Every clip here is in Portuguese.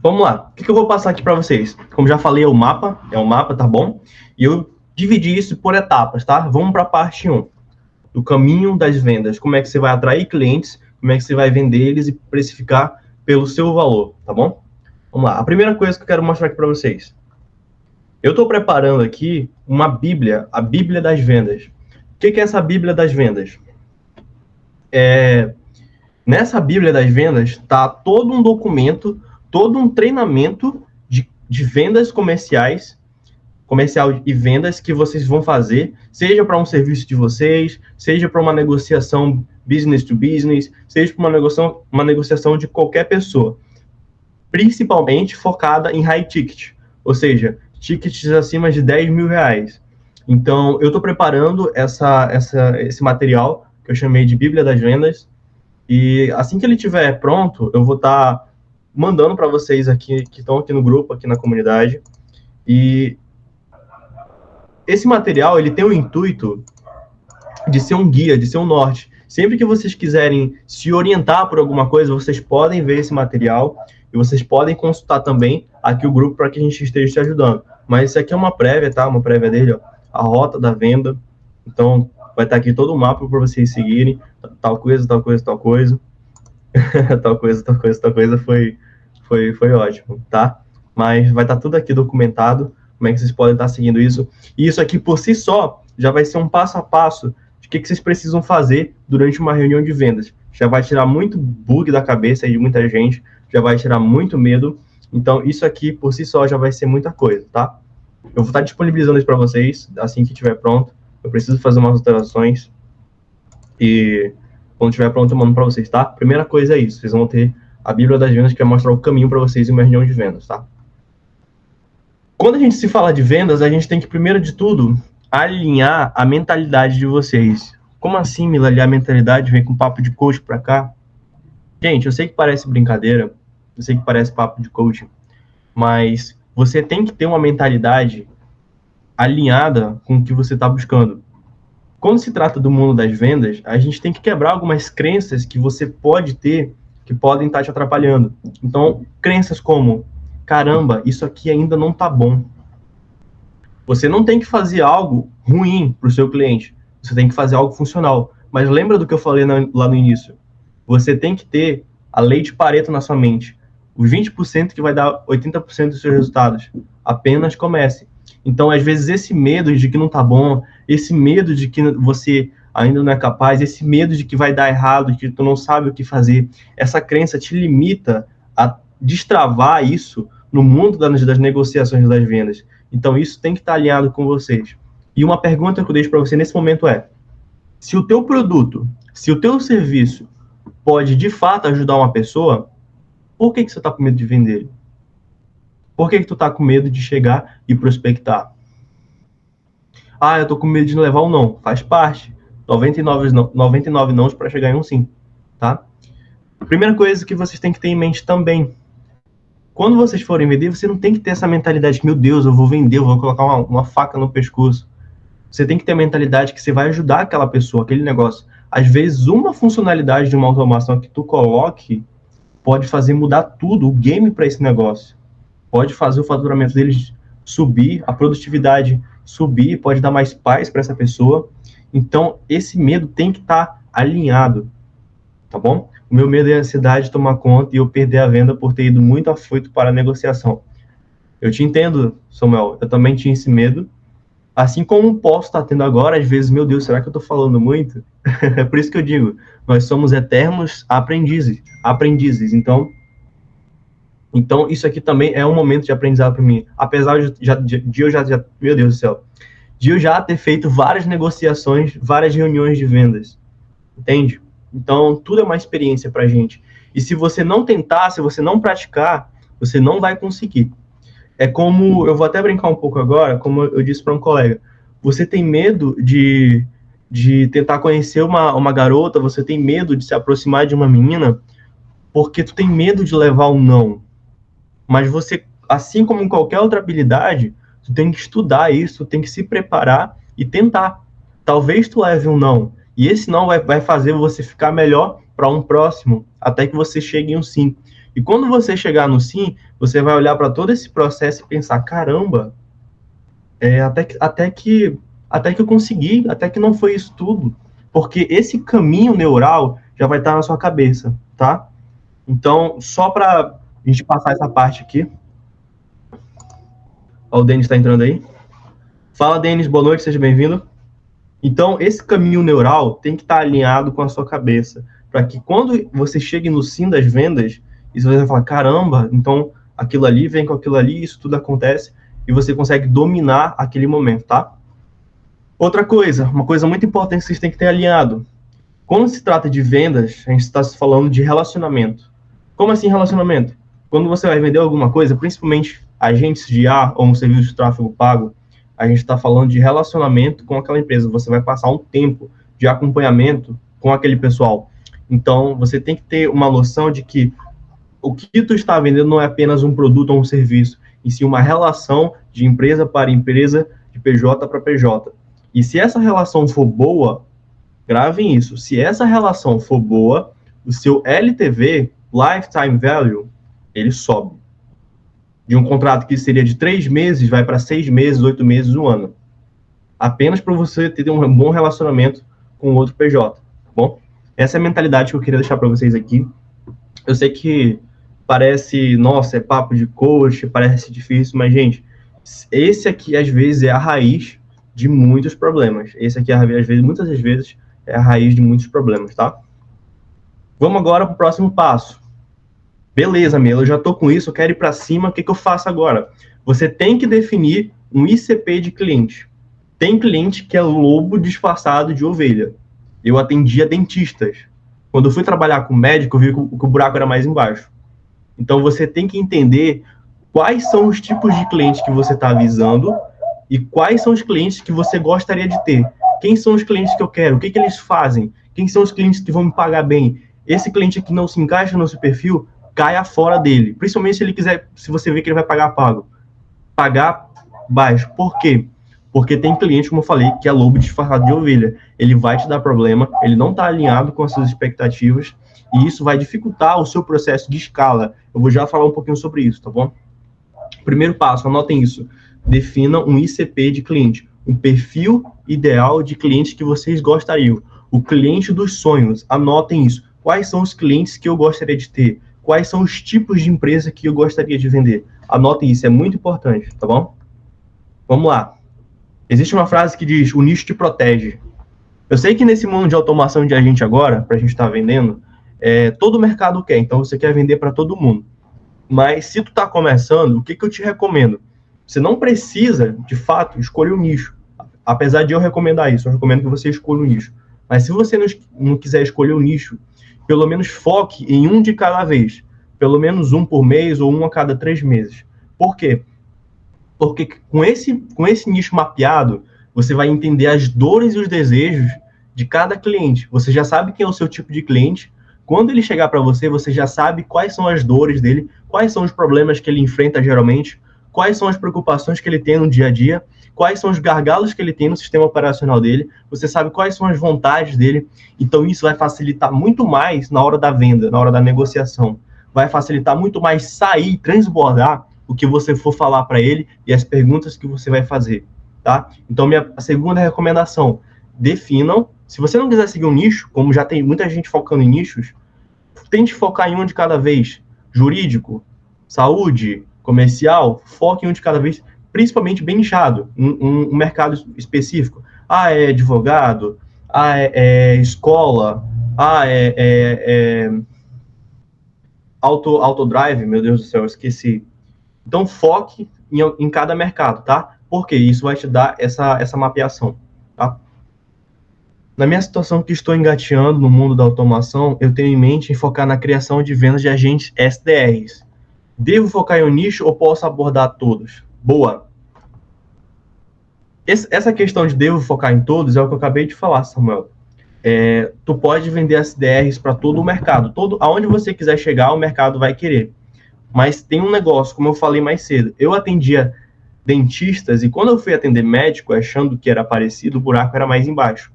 Vamos lá. O que eu vou passar aqui para vocês? Como já falei, é um mapa, tá bom? E eu dividi isso por etapas, tá? Vamos para a parte 1. O caminho das vendas. Como é que você vai atrair clientes, como é que você vai vender eles e precificar pelo seu valor, tá bom? Vamos lá. A primeira coisa que eu quero mostrar aqui para vocês. Eu estou preparando aqui uma Bíblia, a Bíblia das Vendas. O que é essa Bíblia das Vendas? Nessa Bíblia das Vendas está todo um documento, todo um treinamento de vendas comercial e vendas que vocês vão fazer, seja para um serviço de vocês, seja para uma negociação business to business, seja para uma negociação de qualquer pessoa, principalmente focada em high ticket, ou seja, tickets acima de 10 mil reais. Então, eu estou preparando esse material, que eu chamei de Bíblia das Vendas, e assim que ele estiver pronto, eu vou estar mandando para vocês aqui, que estão aqui no grupo, aqui na comunidade. E esse material, ele tem o intuito de ser um guia, de ser um norte. Sempre que vocês quiserem se orientar por alguma coisa, vocês podem ver esse material e vocês podem consultar também aqui o grupo para que a gente esteja te ajudando. Mas isso aqui é uma prévia, tá? Uma prévia dele, ó, a rota da venda. Então, vai estar aqui todo o mapa para vocês seguirem. Tal coisa, tal coisa, tal coisa. Tal coisa, tal coisa, tal coisa. Foi ótimo, tá? Mas vai estar tudo aqui documentado. Como é que vocês podem estar seguindo isso. E isso aqui, por si só, já vai ser um passo a passo de o que vocês precisam fazer durante uma reunião de vendas. Já vai tirar muito bug da cabeça de muita gente. Já vai tirar muito medo. Então, isso aqui, por si só, já vai ser muita coisa, tá? Eu vou estar disponibilizando isso para vocês assim que estiver pronto. Eu preciso fazer umas alterações e quando estiver pronto eu mando para vocês, tá? Primeira coisa é isso, vocês vão ter a Bíblia das Vendas que vai mostrar o caminho para vocês em uma reunião de vendas, tá? Quando a gente se fala de vendas, a gente tem que, primeiro de tudo, alinhar a mentalidade de vocês. Como assim, Mila, alinhar a mentalidade? Vem com papo de coach para cá? Gente, eu sei que parece brincadeira, eu sei que parece papo de coaching, mas você tem que ter uma mentalidade alinhada com o que você está buscando. Quando se trata do mundo das vendas, a gente tem que quebrar algumas crenças que você pode ter que podem estar te atrapalhando. Então, crenças como, caramba, isso aqui ainda não está bom. Você não tem que fazer algo ruim para o seu cliente, você tem que fazer algo funcional. Mas lembra do que eu falei lá no início? Você tem que ter a lei de Pareto na sua mente. Os 20% que vai dar 80% dos seus resultados. Apenas comece. Então, às vezes, esse medo de que não tá bom, esse medo de que você ainda não é capaz, esse medo de que vai dar errado, de que tu não sabe o que fazer, essa crença te limita a destravar isso no mundo das negociações das vendas. Então, isso tem que estar alinhado com vocês. E uma pergunta que eu deixo para você nesse momento é, se o teu produto, se o teu serviço pode, de fato, ajudar uma pessoa, por que você está com medo de vender ele? Por que tu está com medo de chegar e prospectar? Ah, eu estou com medo de não levar um não. Faz parte. 99 nãos para chegar em um sim. Tá? Primeira coisa que vocês têm que ter em mente também. Quando vocês forem vender, você não tem que ter essa mentalidade que, meu Deus, eu vou vender, eu vou colocar uma faca no pescoço. Você tem que ter a mentalidade que você vai ajudar aquela pessoa, aquele negócio. Às vezes, uma funcionalidade de uma automação que tu coloque pode fazer mudar tudo, o game para esse negócio. Pode fazer o faturamento deles subir, a produtividade subir, pode dar mais paz para essa pessoa. Então, esse medo tem que estar alinhado, tá bom? O meu medo é a ansiedade tomar conta e eu perder a venda por ter ido muito afoito para a negociação. Eu te entendo, Samuel, eu também tinha esse medo, assim como posso estar tendo agora, às vezes, meu Deus, será que eu estou falando muito? É por isso que eu digo, nós somos eternos aprendizes. Então, isso aqui também é um momento de aprendizado para mim. Apesar de eu já, meu Deus do céu, de eu já ter feito várias negociações, várias reuniões de vendas. Entende? Então, tudo é uma experiência para a gente. E se você não tentar, se você não praticar, você não vai conseguir. É como, eu vou até brincar um pouco agora, como eu disse para um colega, você tem medo de tentar conhecer uma garota, você tem medo de se aproximar de uma menina, porque tu tem medo de levar um não. Mas você, assim como em qualquer outra habilidade, tu tem que estudar isso, tu tem que se preparar e tentar. Talvez tu leve um não, e esse não vai fazer você ficar melhor para um próximo, até que você chegue em um sim. E quando você chegar no sim, você vai olhar para todo esse processo e pensar, caramba, até que eu consegui, até que não foi isso tudo. Porque esse caminho neural já vai estar na sua cabeça, tá? Então, só para a gente passar essa parte aqui. Ó, o Denis está entrando aí. Fala, Denis, boa noite, seja bem-vindo. Então, esse caminho neural tem que estar alinhado com a sua cabeça, para que quando você chegue no sim das vendas, e você vai falar, caramba, então aquilo ali vem com aquilo ali, isso tudo acontece, e você consegue dominar aquele momento, tá? Outra coisa, uma coisa muito importante que vocês têm que ter alinhado. Quando se trata de vendas, a gente está falando de relacionamento. Como assim relacionamento? Quando você vai vender alguma coisa, principalmente agentes de IA ou um serviço de tráfego pago, a gente está falando de relacionamento com aquela empresa. Você vai passar um tempo de acompanhamento com aquele pessoal. Então, você tem que ter uma noção de que o que tu está vendendo não é apenas um produto ou um serviço, e sim uma relação de empresa para empresa, de PJ para PJ. E se essa relação for boa, gravem isso, se essa relação for boa, o seu LTV, Lifetime Value, ele sobe. De um contrato que seria de 3 meses, vai para 6 meses, 8 meses, 1 ano. Apenas para você ter um bom relacionamento com o outro PJ, tá bom? Essa é a mentalidade que eu queria deixar para vocês aqui. Eu sei que parece, nossa, é papo de coach, parece difícil, mas, gente, esse aqui, às vezes, é a raiz de muitos problemas. Esse aqui, às vezes, muitas das vezes, é a raiz de muitos problemas, tá? Vamos agora para o próximo passo. Beleza, Melo, eu já estou com isso, eu quero ir para cima, o que eu faço agora? Você tem que definir um ICP de cliente. Tem cliente que é lobo disfarçado de ovelha. Eu atendia dentistas. Quando eu fui trabalhar com médico, eu vi que o buraco era mais embaixo. Então, você tem que entender quais são os tipos de clientes que você está avisando e quais são os clientes que você gostaria de ter. Quem são os clientes que eu quero? O que eles fazem? Quem são os clientes que vão me pagar bem? Esse cliente aqui não se encaixa no seu perfil, caia fora dele. Principalmente se ele quiser, se você vê que ele vai pagar pago. Pagar baixo. Por quê? Porque tem cliente, como eu falei, que é lobo disfarçado de ovelha. Ele vai te dar problema, ele não está alinhado com as suas expectativas, e isso vai dificultar o seu processo de escala. Eu vou já falar um pouquinho sobre isso, tá bom? Primeiro passo, anotem isso. Defina um ICP de cliente, um perfil ideal de cliente que vocês gostariam. O cliente dos sonhos, anotem isso. Quais são os clientes que eu gostaria de ter? Quais são os tipos de empresa que eu gostaria de vender? Anotem isso, é muito importante, tá bom? Vamos lá. Existe uma frase que diz, o nicho te protege. Eu sei que nesse mundo de automação de agente agora, para a gente estar vendendo, todo o mercado quer, então você quer vender para todo mundo. Mas se tu está começando, o que eu te recomendo? Você não precisa, de fato, escolher um nicho. Apesar de eu recomendar isso, eu recomendo que você escolha um nicho. Mas se você não quiser escolher um nicho, pelo menos foque em um de cada vez. Pelo menos um por mês ou um a cada 3 meses. Por quê? Porque com esse nicho mapeado, você vai entender as dores e os desejos de cada cliente. Você já sabe quem é o seu tipo de cliente. Quando ele chegar para você, você já sabe quais são as dores dele, quais são os problemas que ele enfrenta geralmente, quais são as preocupações que ele tem no dia a dia, quais são os gargalos que ele tem no sistema operacional dele, você sabe quais são as vontades dele. Então, isso vai facilitar muito mais na hora da venda, na hora da negociação. Vai facilitar muito mais sair, transbordar o que você for falar para ele e as perguntas que você vai fazer, tá? Então, a segunda recomendação, definam. Se você não quiser seguir um nicho, como já tem muita gente focando em nichos, tente focar em um de cada vez. Jurídico, saúde, comercial, foque em um de cada vez, principalmente bem nichado, um mercado específico. É advogado, é escola, autodrive, meu Deus do céu, eu esqueci. Então, foque em cada mercado, tá? Porque isso vai te dar essa mapeação, tá? Na minha situação que estou engateando no mundo da automação, eu tenho em mente em focar na criação de vendas de agentes SDRs. Devo focar em um nicho ou posso abordar todos? Boa! Essa questão de devo focar em todos é o que eu acabei de falar, Samuel. Tu pode vender SDRs para todo o mercado. Aonde você quiser chegar, o mercado vai querer. Mas tem um negócio, como eu falei mais cedo, eu atendia dentistas e quando eu fui atender médico, achando que era parecido, o buraco era mais embaixo.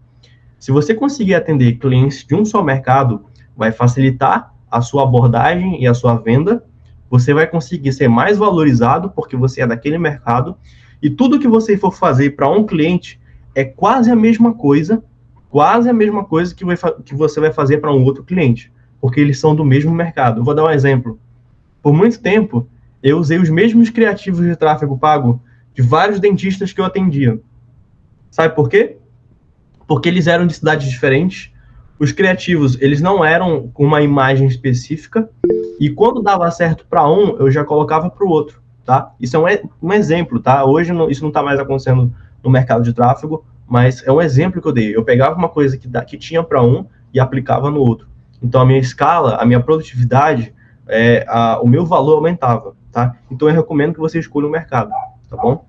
Se você conseguir atender clientes de um só mercado, vai facilitar a sua abordagem e a sua venda, você vai conseguir ser mais valorizado porque você é daquele mercado, e tudo que você for fazer para um cliente é quase a mesma coisa que você vai fazer para um outro cliente, porque eles são do mesmo mercado. Eu vou dar um exemplo. Por muito tempo, eu usei os mesmos criativos de tráfego pago de vários dentistas que eu atendia. Sabe por quê? Porque eles eram de cidades diferentes. Os criativos, eles não eram com uma imagem específica, e quando dava certo para um, eu já colocava para o outro, tá? Isso é um exemplo, tá? Hoje isso não está mais acontecendo no mercado de tráfego, mas é um exemplo que eu dei. Eu pegava uma coisa que tinha para um e aplicava no outro. Então, a minha escala, a minha produtividade, o meu valor aumentava, tá? Então, eu recomendo que você escolha o mercado, tá bom?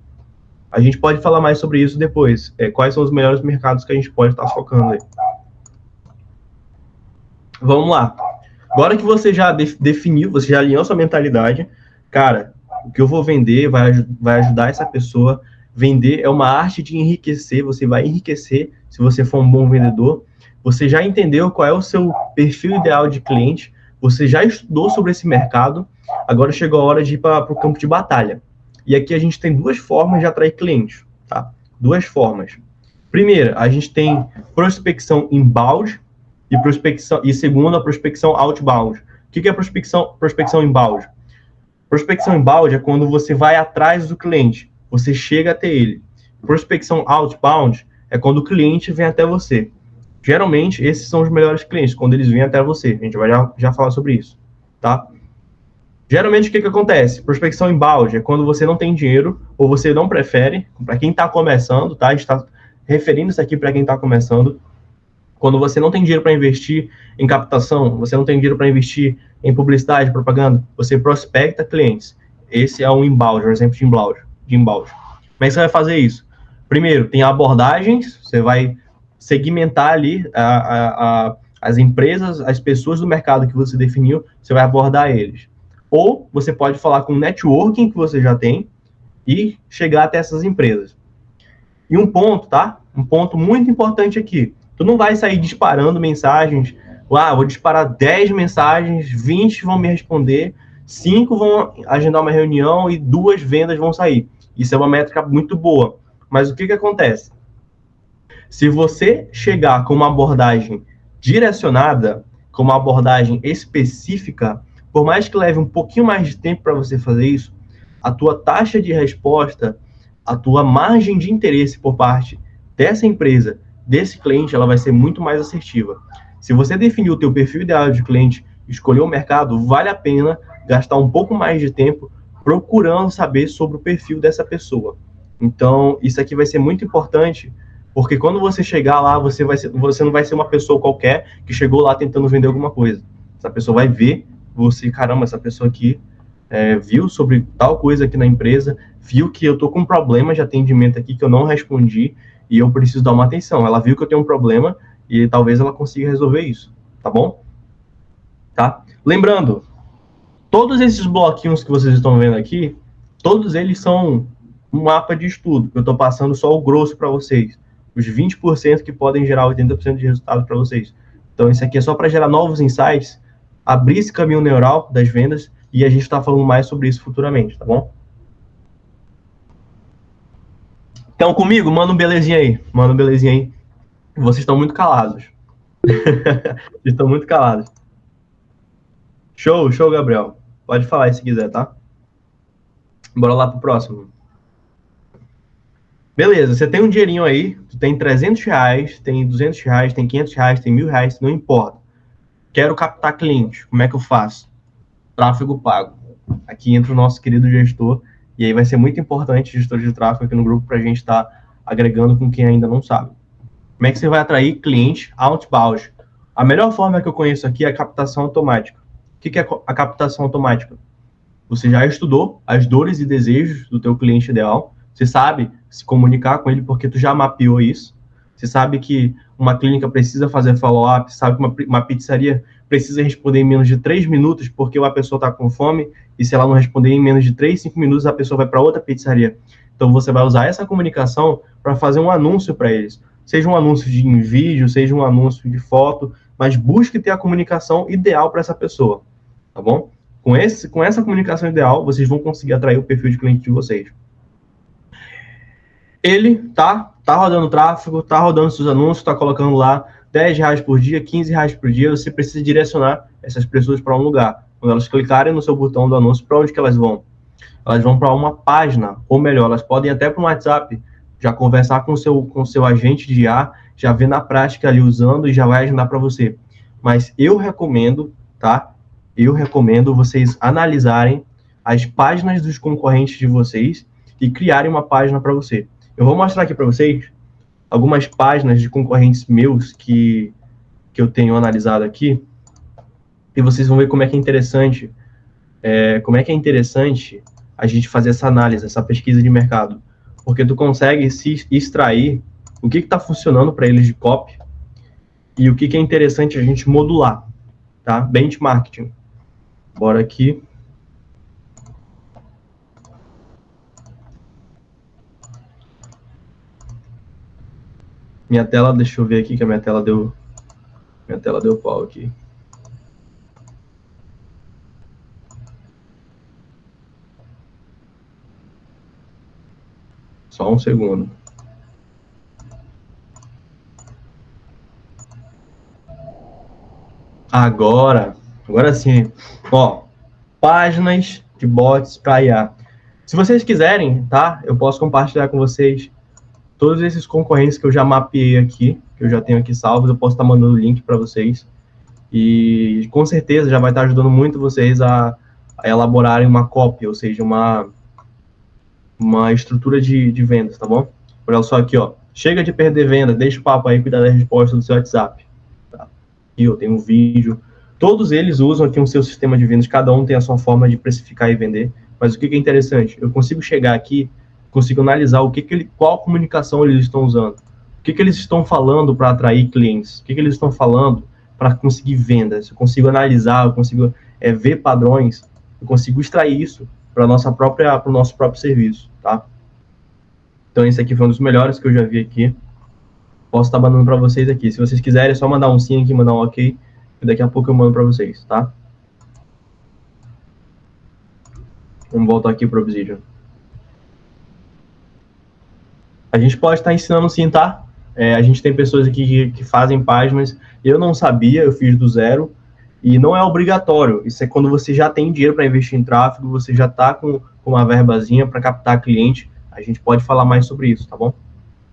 A gente pode falar mais sobre isso depois. Quais são os melhores mercados que a gente pode estar focando aí. Vamos lá. Agora que você já definiu, você já alinhou sua mentalidade, cara, o que eu vou vender vai ajudar essa pessoa. Vender é uma arte de enriquecer, você vai enriquecer se você for um bom vendedor. Você já entendeu qual é o seu perfil ideal de cliente, você já estudou sobre esse mercado, agora chegou a hora de ir para o campo de batalha. E aqui a gente tem duas formas de atrair clientes, tá? Duas formas. Primeira, a gente tem prospecção inbound e segunda, a prospecção outbound. O que é prospecção inbound? Prospecção inbound é quando você vai atrás do cliente, você chega até ele. Prospecção outbound é quando o cliente vem até você. Geralmente, esses são os melhores clientes, quando eles vêm até você. A gente vai já falar sobre isso, tá? Geralmente, o que acontece? Prospecção inbound é quando você não tem dinheiro ou você não prefere, para quem está começando, tá? A gente está referindo isso aqui para quem está começando. Quando você não tem dinheiro para investir em captação, você não tem dinheiro para investir em publicidade, propaganda, você prospecta clientes. Esse é um inbound, um exemplo de inbound. Como é que você vai fazer isso? Primeiro, tem abordagens, você vai segmentar ali as empresas, as pessoas do mercado que você definiu, você vai abordar eles. Ou você pode falar com o networking que você já tem e chegar até essas empresas. E um ponto, tá? Um ponto muito importante aqui. Tu não vai sair disparando mensagens. Vou disparar 10 mensagens, 20 vão me responder, 5 vão agendar uma reunião e 2 vendas vão sair. Isso é uma métrica muito boa. Mas o que acontece? Se você chegar com uma abordagem direcionada, com uma abordagem específica, por mais que leve um pouquinho mais de tempo para você fazer isso, a tua taxa de resposta, a tua margem de interesse por parte dessa empresa, desse cliente, ela vai ser muito mais assertiva. Se você definir o teu perfil ideal de cliente, escolher o mercado, vale a pena gastar um pouco mais de tempo procurando saber sobre o perfil dessa pessoa. Então, isso aqui vai ser muito importante, porque quando você chegar lá, você não vai ser uma pessoa qualquer que chegou lá tentando vender alguma coisa. Essa pessoa vai ver você, caramba, essa pessoa aqui viu sobre tal coisa aqui na empresa, viu que eu tô com um problema de atendimento aqui que eu não respondi e eu preciso dar uma atenção. Ela viu que eu tenho um problema e talvez ela consiga resolver isso, tá bom? Tá? Lembrando, todos esses bloquinhos que vocês estão vendo aqui, todos eles são um mapa de estudo. Eu estou passando só o grosso para vocês. Os 20% que podem gerar 80% de resultado para vocês. Então, isso aqui é só para gerar novos insights, abrir esse caminho neural das vendas, e a gente está falando mais sobre isso futuramente, tá bom? Então, comigo, manda um belezinha aí. Manda um belezinha aí. Vocês estão muito calados. Vocês estão muito calados. Show, Gabriel. Pode falar aí se quiser, tá? Bora lá pro próximo. Beleza, você tem um dinheirinho aí, tu tem R$300, tem R$200, tem R$500, tem R$1.000, não importa. Quero captar cliente, como é que eu faço? Tráfego pago. Aqui entra o nosso querido gestor, e aí vai ser muito importante, gestor de tráfego aqui no grupo, para a gente estar agregando com quem ainda não sabe. Como é que você vai atrair cliente outbound? A melhor forma que eu conheço aqui é a captação automática. O que é a captação automática? Você já estudou as dores e desejos do teu cliente ideal, você sabe se comunicar com ele porque tu já mapeou isso, você sabe que uma clínica precisa fazer follow-up, sabe que uma pizzaria precisa responder em menos de 3 minutos porque uma pessoa está com fome, e se ela não responder em menos de 3, 5 minutos, a pessoa vai para outra pizzaria. Então, você vai usar essa comunicação para fazer um anúncio para eles. Seja um anúncio de vídeo, seja um anúncio de foto, mas busque ter a comunicação ideal para essa pessoa, tá bom? Com essa comunicação ideal, vocês vão conseguir atrair o perfil de cliente de vocês. Ele tá rodando tráfego, tá rodando seus anúncios, tá colocando lá R$10 por dia, R$15 por dia, você precisa direcionar essas pessoas para um lugar. Quando elas clicarem no seu botão do anúncio, para onde que elas vão? Elas vão para uma página, ou melhor, elas podem até para um WhatsApp, já conversar com o seu agente de IA, já ver na prática ali usando e já vai agendar para você. Mas eu recomendo, tá? Eu recomendo vocês analisarem as páginas dos concorrentes de vocês e criarem uma página para você. Eu vou mostrar aqui para vocês algumas páginas de concorrentes meus que eu tenho analisado aqui, e vocês vão ver como é que é interessante, a gente fazer essa análise, essa pesquisa de mercado, porque tu consegue se extrair o que está funcionando para eles de copy e o que é interessante a gente modular, tá? Benchmarking. Bora aqui. Minha tela, deixa eu ver aqui que a minha tela deu pau aqui. Só um segundo. Agora sim. Ó, páginas de bots para IA. Se vocês quiserem, tá? Eu posso compartilhar com vocês todos esses concorrentes que eu já mapeei aqui, que eu já tenho aqui salvos, eu posso estar mandando o link para vocês. E com certeza já vai estar ajudando muito vocês a elaborarem uma copy, ou seja, uma estrutura de vendas, tá bom? Olha só aqui, ó. Chega de perder venda, deixa o papo aí, cuidar da resposta do seu WhatsApp. Tá? Aqui eu tenho um vídeo. Todos eles usam aqui um seu sistema de vendas, cada um tem a sua forma de precificar e vender. Mas o que é interessante? Eu consigo chegar aqui, consigo analisar qual comunicação eles estão usando, o que eles estão falando para atrair clientes, o que eles estão falando para conseguir vendas. Eu consigo analisar, eu consigo ver padrões, eu consigo extrair isso para o nosso próprio serviço, tá? Então esse aqui foi um dos melhores que eu já vi aqui. Posso estar mandando para vocês aqui. Se vocês quiserem, é só mandar um sim aqui, mandar um ok, e daqui a pouco eu mando para vocês, tá? Vamos voltar aqui para o Obsidian. A gente pode estar ensinando sim, tá? A gente tem pessoas aqui que fazem páginas. Eu não sabia, eu fiz do zero. E não é obrigatório. Isso é quando você já tem dinheiro para investir em tráfego, você já está com uma verbazinha para captar cliente. A gente pode falar mais sobre isso, tá bom?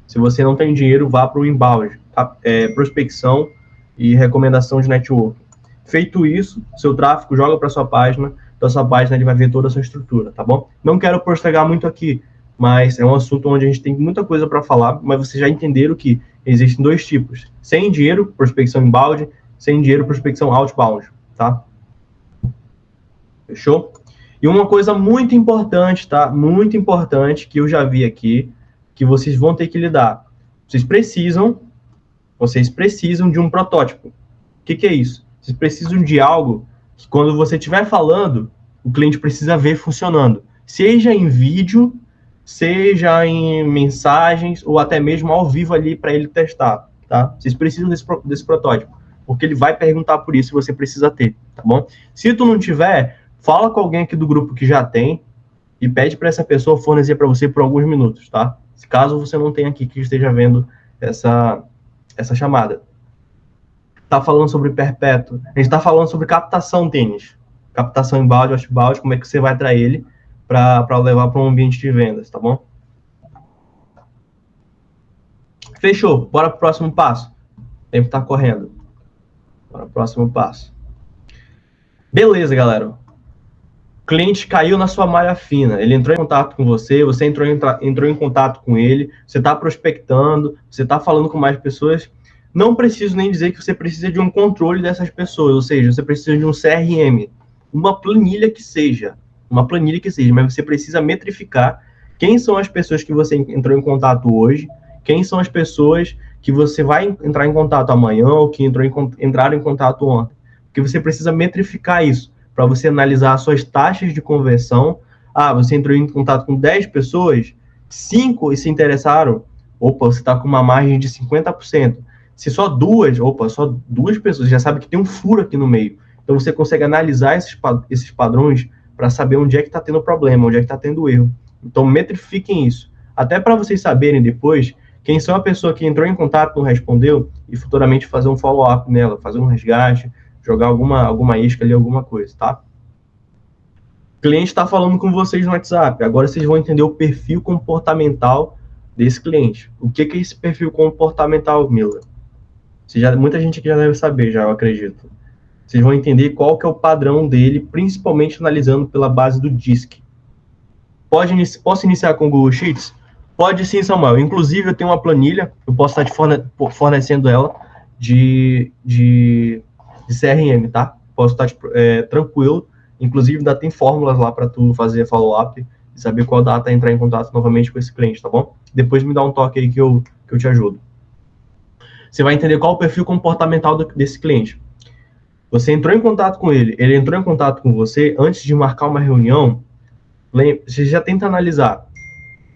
Se você não tem dinheiro, vá para o inbound, tá? Prospecção e recomendação de network. Feito isso, seu tráfego joga para sua página. Da sua página ele vai ver toda a sua estrutura, tá bom? Não quero postergar muito aqui, mas é um assunto onde a gente tem muita coisa para falar, mas vocês já entenderam que existem dois tipos. Sem dinheiro, prospecção inbound, sem dinheiro, prospecção outbound, tá? Fechou? E uma coisa muito importante, tá? Muito importante que eu já vi aqui, que vocês vão ter que lidar. Vocês precisam de um protótipo. O que é isso? Vocês precisam de algo que quando você estiver falando, o cliente precisa ver funcionando. Seja em vídeo, seja em mensagens, ou até mesmo ao vivo ali para ele testar, tá? Vocês precisam desse protótipo, porque ele vai perguntar por isso e você precisa ter, tá bom? Se tu não tiver, fala com alguém aqui do grupo que já tem e pede para essa pessoa fornecer para você por alguns minutos, tá? Caso você não tenha aqui que esteja vendo essa chamada. Tá falando sobre perpétuo. A gente está falando sobre captação, tênis. Captação inbound, outbound, como é que você vai atrair ele para levar para um ambiente de vendas, tá bom? Fechou. Bora pro próximo passo. O tempo tá correndo. Bora pro próximo passo. Beleza, galera. O cliente caiu na sua malha fina. Ele entrou em contato com você, você entrou em contato com ele, você está prospectando, você está falando com mais pessoas. Não preciso nem dizer que você precisa de um controle dessas pessoas, ou seja, você precisa de um CRM, uma planilha que seja, mas você precisa metrificar quem são as pessoas que você entrou em contato hoje, quem são as pessoas que você vai entrar em contato amanhã ou que entraram em contato ontem. Porque você precisa metrificar isso, para você analisar as suas taxas de conversão. Ah, você entrou em contato com 10 pessoas, 5 se interessaram, opa, você está com uma margem de 50%. Se só duas pessoas, já sabe que tem um furo aqui no meio. Então você consegue analisar esses padrões para saber onde é que está tendo problema, onde é que está tendo erro. Então metrifiquem isso. Até para vocês saberem depois quem são a pessoa que entrou em contato, não respondeu, e futuramente fazer um follow-up nela, fazer um resgate, jogar alguma isca ali, alguma coisa, tá? O cliente está falando com vocês no WhatsApp. Agora vocês vão entender o perfil comportamental desse cliente. O que é esse perfil comportamental, Mila? Muita gente aqui já deve saber, já, eu acredito. Vocês vão entender qual que é o padrão dele, principalmente analisando pela base do DISC. Posso iniciar com o Google Sheets? Pode sim, Samuel. Inclusive, eu tenho uma planilha, eu posso estar te fornecendo ela de CRM, tá? Posso estar tranquilo. Inclusive, ainda tem fórmulas lá para tu fazer follow-up e saber qual data entrar em contato novamente com esse cliente, tá bom? Depois me dá um toque aí que eu te ajudo. Você vai entender qual o perfil comportamental desse cliente. Você entrou em contato com ele entrou em contato com você, antes de marcar uma reunião, você já tenta analisar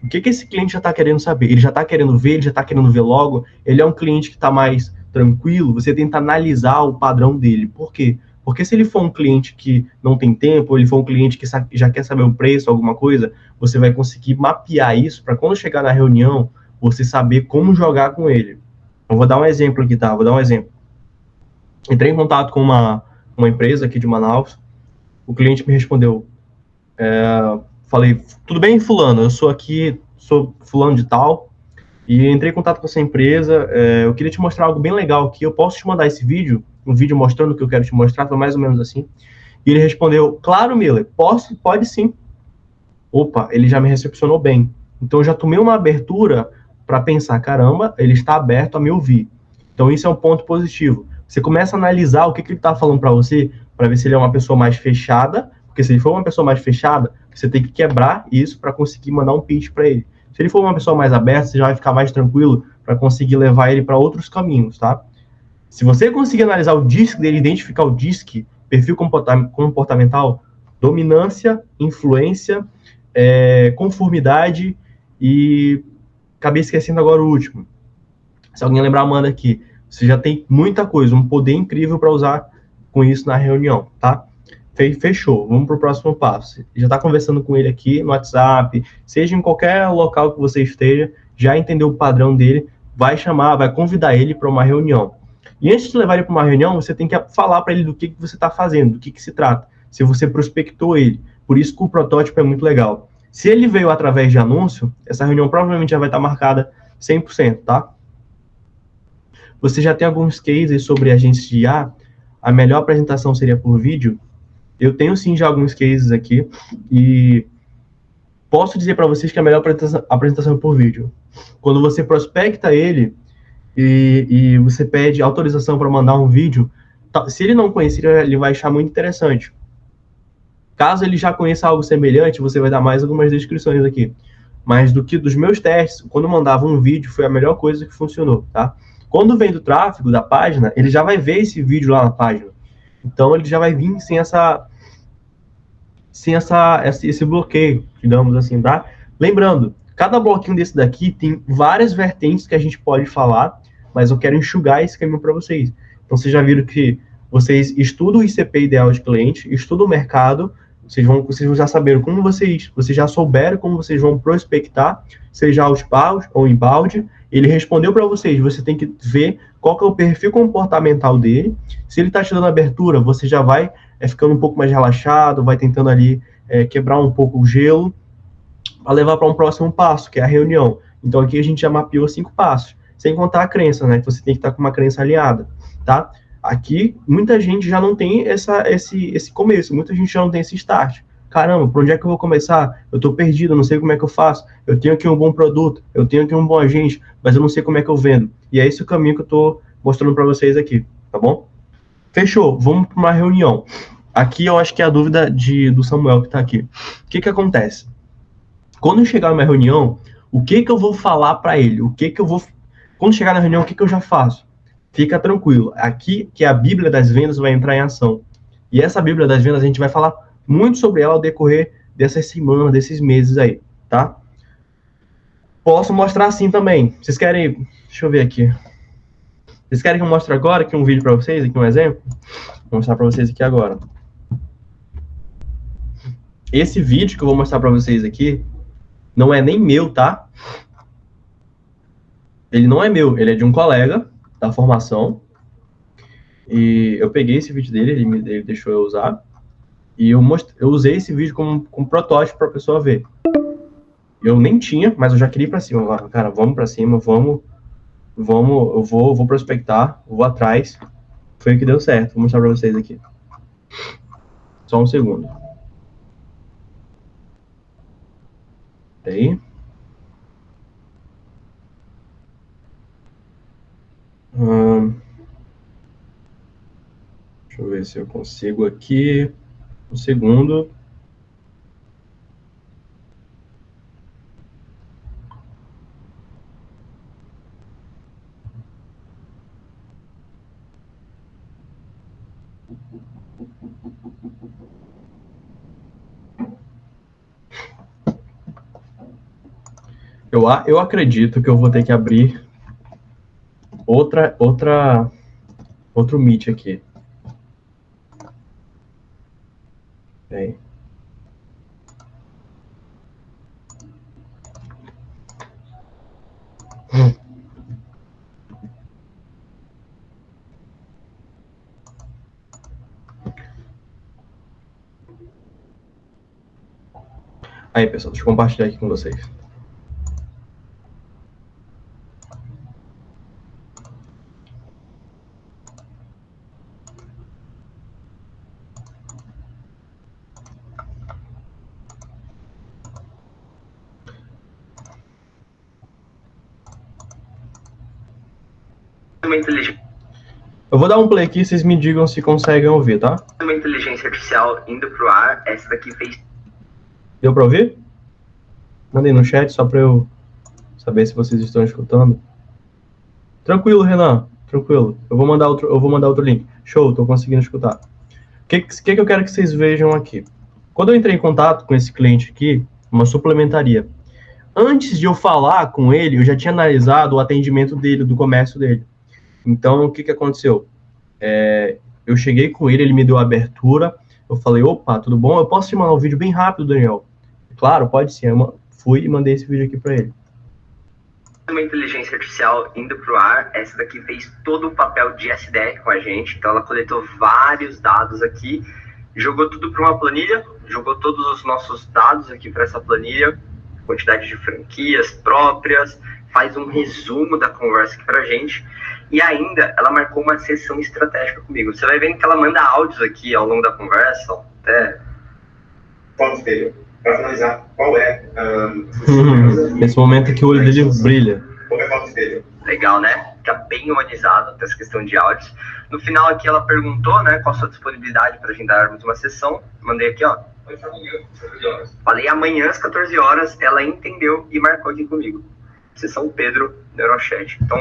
o que esse cliente já está querendo saber. Ele já está querendo ver, ele já está querendo ver logo, ele é um cliente que está mais tranquilo, você tenta analisar o padrão dele. Por quê? Porque se ele for um cliente que não tem tempo, ou ele for um cliente que já quer saber o preço, alguma coisa, você vai conseguir mapear isso para quando chegar na reunião, você saber como jogar com ele. Eu vou dar um exemplo aqui, tá? Vou dar um exemplo. Entrei em contato com uma empresa aqui de Manaus, o cliente me respondeu, falei, tudo bem, fulano, eu sou fulano de tal, e entrei em contato com essa empresa, eu queria te mostrar algo bem legal aqui, eu posso te mandar esse vídeo, um vídeo mostrando o que eu quero te mostrar, foi mais ou menos assim. E ele respondeu, claro, Miller, pode sim. Opa, ele já me recepcionou bem. Então eu já tomei uma abertura para pensar, caramba, ele está aberto a me ouvir. Então isso é um ponto positivo. Você começa a analisar o que ele está falando para você, para ver se ele é uma pessoa mais fechada, porque se ele for uma pessoa mais fechada, você tem que quebrar isso para conseguir mandar um pitch para ele. Se ele for uma pessoa mais aberta, você já vai ficar mais tranquilo para conseguir levar ele para outros caminhos, tá? Se você conseguir analisar o DISC dele, identificar o DISC, perfil comportamental, dominância, influência, conformidade e acabei esquecendo agora o último. Se alguém lembrar, manda aqui. Você já tem muita coisa, um poder incrível para usar com isso na reunião, tá? Fechou, vamos para o próximo passo. Já está conversando com ele aqui no WhatsApp, seja em qualquer local que você esteja, já entendeu o padrão dele, vai convidar ele para uma reunião. E antes de levar ele para uma reunião, você tem que falar para ele do que você está fazendo, do que se trata, se você prospectou ele. Por isso que o protótipo é muito legal. Se ele veio através de anúncio, essa reunião provavelmente já vai estar marcada 100%, tá? Você já tem alguns cases sobre agências de IA, a melhor apresentação seria por vídeo? Eu tenho sim já alguns cases aqui e posso dizer para vocês que a melhor apresentação é por vídeo. Quando você prospecta ele e você pede autorização para mandar um vídeo, se ele não conhecer, ele vai achar muito interessante. Caso ele já conheça algo semelhante, você vai dar mais algumas descrições aqui. Mas dos meus testes, quando eu mandava um vídeo, foi a melhor coisa que funcionou, tá? Quando vem do tráfego da página, ele já vai ver esse vídeo lá na página. Então, ele já vai vir sem esse bloqueio, digamos assim, tá? Lembrando, cada bloquinho desse daqui tem várias vertentes que a gente pode falar, mas eu quero enxugar esse caminho para vocês. Então, vocês já viram que vocês estudam o ICP ideal de cliente, estudam o mercado, vocês já saberam como vocês já souberam como vocês vão prospectar, seja outbound ou inbound. Ele respondeu para vocês, você tem que ver qual que é o perfil comportamental dele. Se ele está te dando abertura, você já vai ficando um pouco mais relaxado, vai tentando ali quebrar um pouco o gelo, para levar para um próximo passo, que é a reunião. Então aqui a gente já mapeou 5 passos, sem contar a crença, né? Que você tem que estar com uma crença alinhada, tá? Aqui, muita gente já não tem esse começo, muita gente já não tem esse start. Caramba, por onde é que eu vou começar? Eu estou perdido, eu não sei como é que eu faço. Eu tenho aqui um bom produto, eu tenho aqui um bom agente, mas eu não sei como é que eu vendo. E é esse o caminho que eu estou mostrando para vocês aqui, tá bom? Fechou, vamos para uma reunião. Aqui eu acho que é a dúvida do Samuel que está aqui. O que acontece? Quando eu chegar numa reunião, o que eu vou falar para ele? Quando chegar na reunião, o que eu já faço? Fica tranquilo. Aqui, que a Bíblia das Vendas vai entrar em ação. E essa Bíblia das Vendas, a gente vai falar muito sobre ela ao decorrer dessas semanas, desses meses aí, tá? Posso mostrar assim também. Vocês querem... Deixa eu ver aqui. Vocês querem que eu mostre agora aqui um vídeo para vocês, aqui um exemplo? Vou mostrar para vocês aqui agora. Esse vídeo que eu vou mostrar para vocês aqui não é nem meu, tá? Ele não é meu, ele é de um colega da formação. E eu peguei esse vídeo dele, ele deixou eu usar. E eu usei esse vídeo como protótipo para a pessoa ver. Eu nem tinha, mas eu já queria ir para cima. Cara, vamos para cima, vamos, eu vou prospectar, vou atrás. Foi o que deu certo. Vou mostrar para vocês aqui. Só um segundo. Aí. Deixa eu ver se eu consigo aqui. Um segundo. Eu acredito que eu vou ter que abrir outro Meet aqui. Aí. Aí, pessoal, deixa eu compartilhar aqui com vocês. Eu vou dar um play aqui, vocês me digam se conseguem ouvir, tá? Uma inteligência artificial indo pro ar, essa daqui fez... Deu pra ouvir? Mandei no chat só pra eu saber se vocês estão escutando. Tranquilo, Renan, tranquilo. Eu vou mandar outro link. Show, tô conseguindo escutar. O que eu quero que vocês vejam aqui? Quando eu entrei em contato com esse cliente aqui, uma suplementaria, antes de eu falar com ele, eu já tinha analisado o atendimento dele, do comércio dele. Então, o que aconteceu? Eu cheguei com ele, ele me deu a abertura, eu falei, opa, tudo bom? Eu posso te mandar um vídeo bem rápido, Daniel? Claro, pode sim. Eu fui e mandei esse vídeo aqui para ele. Uma inteligência artificial indo pro ar, essa daqui fez todo o papel de SDR com a gente, então ela coletou vários dados aqui, jogou tudo para uma planilha, jogou todos os nossos dados aqui para essa planilha, quantidade de franquias próprias, faz um resumo da conversa aqui pra gente, e ainda ela marcou uma sessão estratégica comigo. Você vai vendo que ela manda áudios aqui ao longo da conversa, até... Ponto dele, para finalizar, qual é Esse momento que o olho dele brilha. Qual é a foto dele? Legal, né? Fica bem humanizado essa questão de áudios. No final aqui ela perguntou, né, qual a sua disponibilidade para agendarmos uma sessão. Mandei aqui, ó. Falei amanhã às 14 horas, ela entendeu e marcou aqui comigo. Sessão Pedro, Neurochat. Então,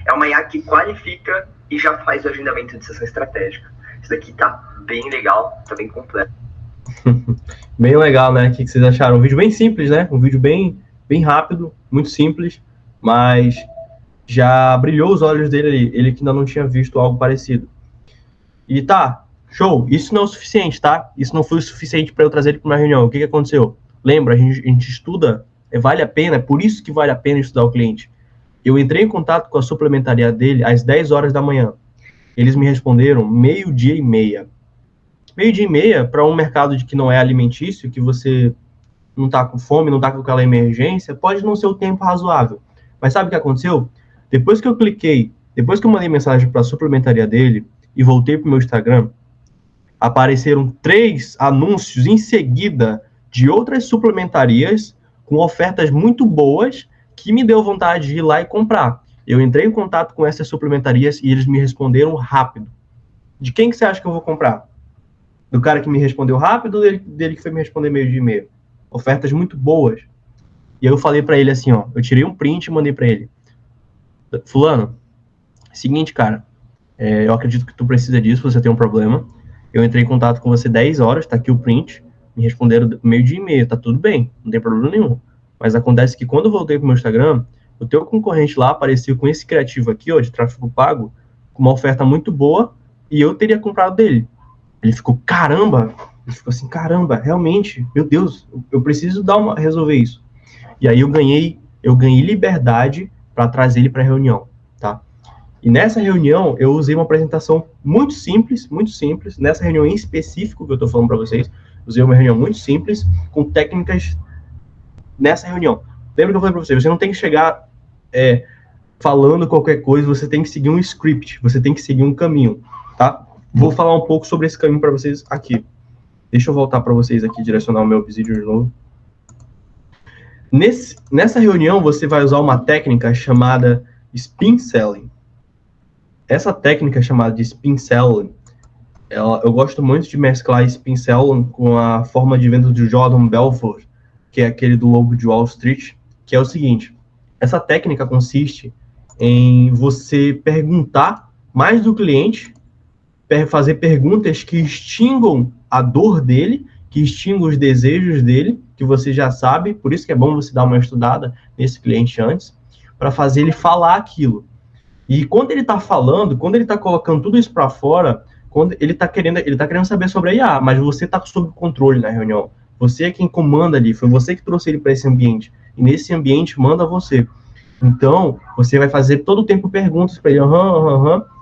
é uma IA que qualifica e já faz o agendamento de sessão estratégica. Isso daqui tá bem legal, tá bem completo. Bem legal, né? O que vocês acharam? Um vídeo bem simples, né? Um vídeo bem rápido, muito simples, mas já brilhou os olhos dele, ele que ainda não tinha visto algo parecido. E tá, show, isso não é o suficiente, tá? Isso não foi o suficiente para eu trazer ele para uma reunião. O que aconteceu? Lembra, a gente estuda, vale a pena, é por isso que vale a pena estudar o cliente. Eu entrei em contato com a suplementaria dele às 10 horas da manhã. Eles me responderam 12:30. 12:30 para um mercado de que não é alimentício, que você não está com fome, não está com aquela emergência, pode não ser o tempo razoável. Mas sabe o que aconteceu? Depois que eu cliquei, depois que eu mandei mensagem para a suplementaria dele e voltei para o meu Instagram, apareceram 3 anúncios em seguida de outras suplementarias com ofertas muito boas que me deu vontade de ir lá e comprar. Eu entrei em contato com essas suplementarias e eles me responderam rápido. De quem que você acha que eu vou comprar? Do cara que me respondeu rápido ou dele que foi me responder 12:30? Ofertas muito boas. E eu falei para ele assim, ó, eu tirei um print e mandei para ele. Fulano, seguinte, cara, eu acredito que tu precisa disso, você tem um problema. Eu entrei em contato com você 10 horas, tá aqui o print, me responderam 12:30, tá tudo bem, não tem problema nenhum. Mas acontece que quando eu voltei pro meu Instagram, o teu concorrente lá apareceu com esse criativo aqui, ó, de tráfego pago, uma oferta muito boa e eu teria comprado dele. Ele ficou, caramba, realmente, meu Deus, eu preciso resolver isso. E aí eu ganhei liberdade para trazer ele para a reunião, tá? E nessa reunião eu usei uma apresentação muito simples, nessa reunião em específico que eu estou falando para vocês, usei uma reunião muito simples, com técnicas nessa reunião. Lembra que eu falei para vocês, você não tem que chegar falando qualquer coisa, você tem que seguir um script, você tem que seguir um caminho, tá? Vou falar um pouco sobre esse caminho para vocês aqui. Deixa eu voltar para vocês aqui, direcionar o meu vídeo de novo. Nessa reunião, você vai usar uma técnica chamada Spin Selling. Essa técnica chamada de Spin Selling, eu gosto muito de mesclar Spin Selling com a forma de venda do Jordan Belfort, que é aquele do Lobo de Wall Street, que é o seguinte, essa técnica consiste em você perguntar mais do cliente, fazer perguntas que extingam a dor dele, que extingam os desejos dele, que você já sabe, por isso que é bom você dar uma estudada nesse cliente antes, para fazer ele falar aquilo. E quando ele está falando, quando ele está colocando tudo isso para fora, quando ele está querendo saber sobre a IA, mas você está sob controle na reunião. Você é quem comanda ali, foi você que trouxe ele para esse ambiente. E nesse ambiente manda você. Então, você vai fazer todo o tempo perguntas para ele,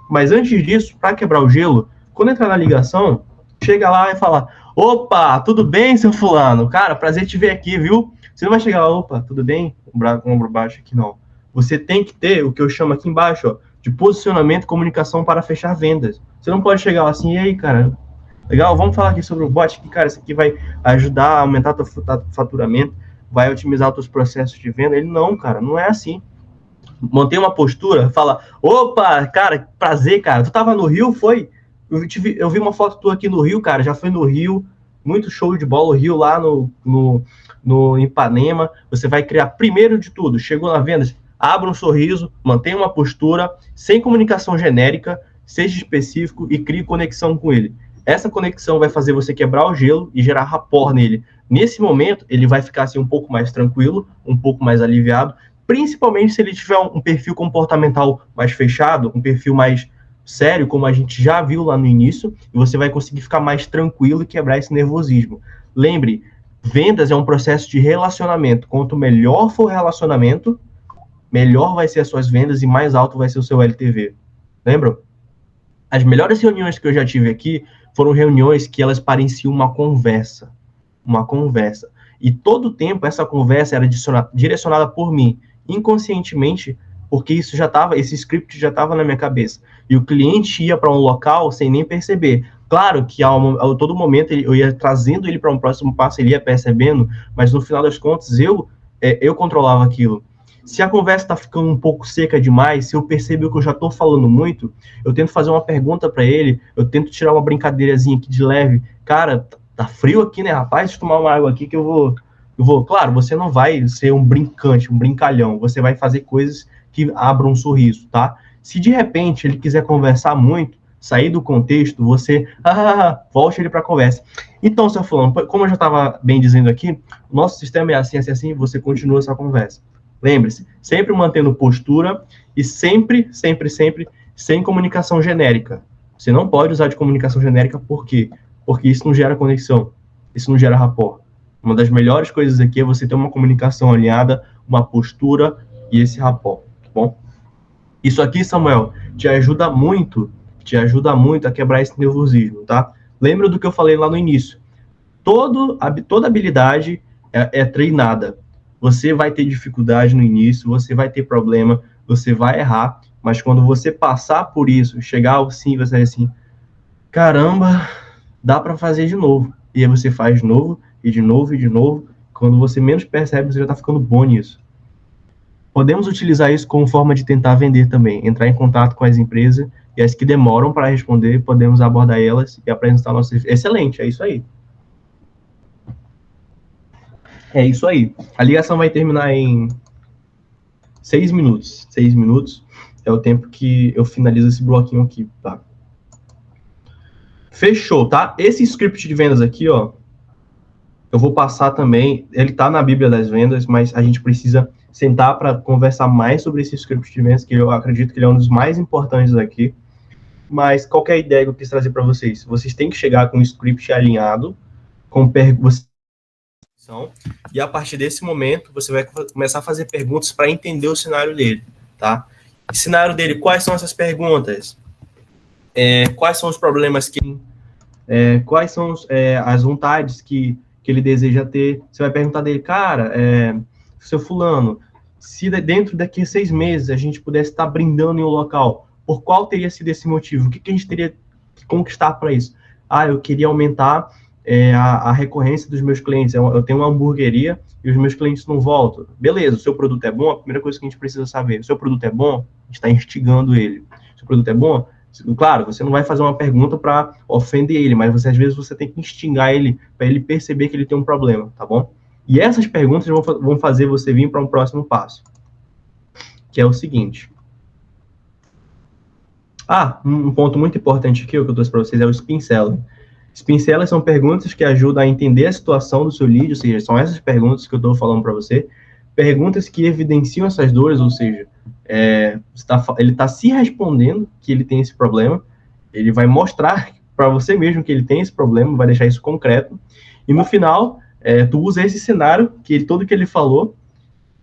mas antes disso, para quebrar o gelo, quando entrar na ligação, chega lá e fala, opa, tudo bem, seu fulano? Cara, prazer te ver aqui, viu? Você não vai chegar lá, opa, tudo bem? Com o ombro baixo aqui, não. Você tem que ter o que eu chamo aqui embaixo, ó, de posicionamento e comunicação para fechar vendas. Você não pode chegar lá assim, e aí, cara, legal, vamos falar aqui sobre o bot, que, cara, isso aqui vai ajudar a aumentar teu faturamento, vai otimizar os teus processos de venda. Ele, não, cara, não é assim. Mantém uma postura, fala, opa, cara, prazer, cara, tu tava no Rio, foi? Eu vi uma foto tua aqui no Rio, cara, já foi no Rio, muito show de bola, o Rio lá no Ipanema, você vai criar, primeiro de tudo, chegou na venda, abra um sorriso, mantenha uma postura, sem comunicação genérica, seja específico e crie conexão com ele. Essa conexão vai fazer você quebrar o gelo e gerar rapport nele. Nesse momento, ele vai ficar assim um pouco mais tranquilo, um pouco mais aliviado, principalmente se ele tiver um perfil comportamental mais fechado, um perfil mais sério, como a gente já viu lá no início, e você vai conseguir ficar mais tranquilo e quebrar esse nervosismo. Lembre, vendas é um processo de relacionamento. Quanto melhor for o relacionamento, melhor vai ser as suas vendas e mais alto vai ser o seu LTV. Lembram? As melhores reuniões que eu já tive aqui foram reuniões que elas pareciam uma conversa. Uma conversa. E todo o tempo essa conversa era direcionada por mim, inconscientemente, porque esse script já estava na minha cabeça. E o cliente ia para um local sem nem perceber. Claro que a todo momento eu ia trazendo ele para um próximo passo, ele ia percebendo, mas no final das contas eu controlava aquilo. Se a conversa está ficando um pouco seca demais, se eu percebo que eu já estou falando muito, eu tento fazer uma pergunta para ele, eu tento tirar uma brincadeirazinha aqui de leve. Cara, tá frio aqui, né, rapaz? Deixa eu tomar uma água aqui que eu vou. Claro, você não vai ser um brincante, um brincalhão. Você vai fazer coisas que abram um sorriso, tá? Se de repente ele quiser conversar muito, sair do contexto, você volte ele para a conversa. Então, seu fulano, como eu já estava bem dizendo aqui, o nosso sistema é assim, você continua essa conversa. Lembre-se, sempre mantendo postura e sempre sem comunicação genérica. Você não pode usar de comunicação genérica, por quê? Porque isso não gera conexão, isso não gera rapport. Uma das melhores coisas aqui é você ter uma comunicação alinhada, uma postura e esse rapport, tá bom? Isso aqui, Samuel, te ajuda muito a quebrar esse nervosismo, tá? Lembra do que eu falei lá no início. Toda habilidade é treinada. Você vai ter dificuldade no início, você vai ter problema, você vai errar, mas quando você passar por isso, chegar ao sim, você vai assim, caramba, dá para fazer de novo. E aí você faz de novo, e de novo, e de novo. Quando você menos percebe, você já está ficando bom nisso. Podemos utilizar isso como forma de tentar vender também, entrar em contato com as empresas, e as que demoram para responder, podemos abordar elas e apresentar nosso serviço. Excelente, é isso aí. É isso aí. A ligação vai terminar em 6 minutos. 6 minutos é o tempo que eu finalizo esse bloquinho aqui, tá? Fechou, tá? Esse script de vendas aqui, ó, eu vou passar também, ele tá na Bíblia das Vendas, mas a gente precisa sentar para conversar mais sobre esse script de vendas, que eu acredito que ele é um dos mais importantes aqui. Mas qual que é a ideia que eu quis trazer para vocês? Vocês têm que chegar com um script alinhado, com e a partir desse momento, você vai começar a fazer perguntas para entender o cenário dele, tá? O cenário dele, quais são essas perguntas? Quais são os problemas que... quais são as vontades que ele deseja ter? Você vai perguntar dele, cara, seu fulano, se dentro daqui a 6 meses a gente pudesse estar brindando em um local, por qual teria sido esse motivo? O que a gente teria que conquistar para isso? Eu queria aumentar a recorrência dos meus clientes. Eu tenho uma hamburgueria e os meus clientes não voltam. Beleza, o seu produto é bom? A primeira coisa que a gente precisa saber, o seu produto é bom? A gente está instigando ele. O seu produto é bom? Claro, você não vai fazer uma pergunta para ofender ele, mas às vezes você tem que instigar ele, para ele perceber que ele tem um problema, tá bom? E essas perguntas vão fazer você vir para um próximo passo, que é o seguinte. Um ponto muito importante aqui, o que eu trouxe para vocês, é o spin selling. Spin selling são perguntas que ajudam a entender a situação do seu lead, ou seja, são essas perguntas que eu estou falando para você, perguntas que evidenciam essas dores, ou seja, ele está se respondendo que ele tem esse problema, ele vai mostrar para você mesmo que ele tem esse problema, vai deixar isso concreto, e no final, tu usa esse cenário, todo que ele falou,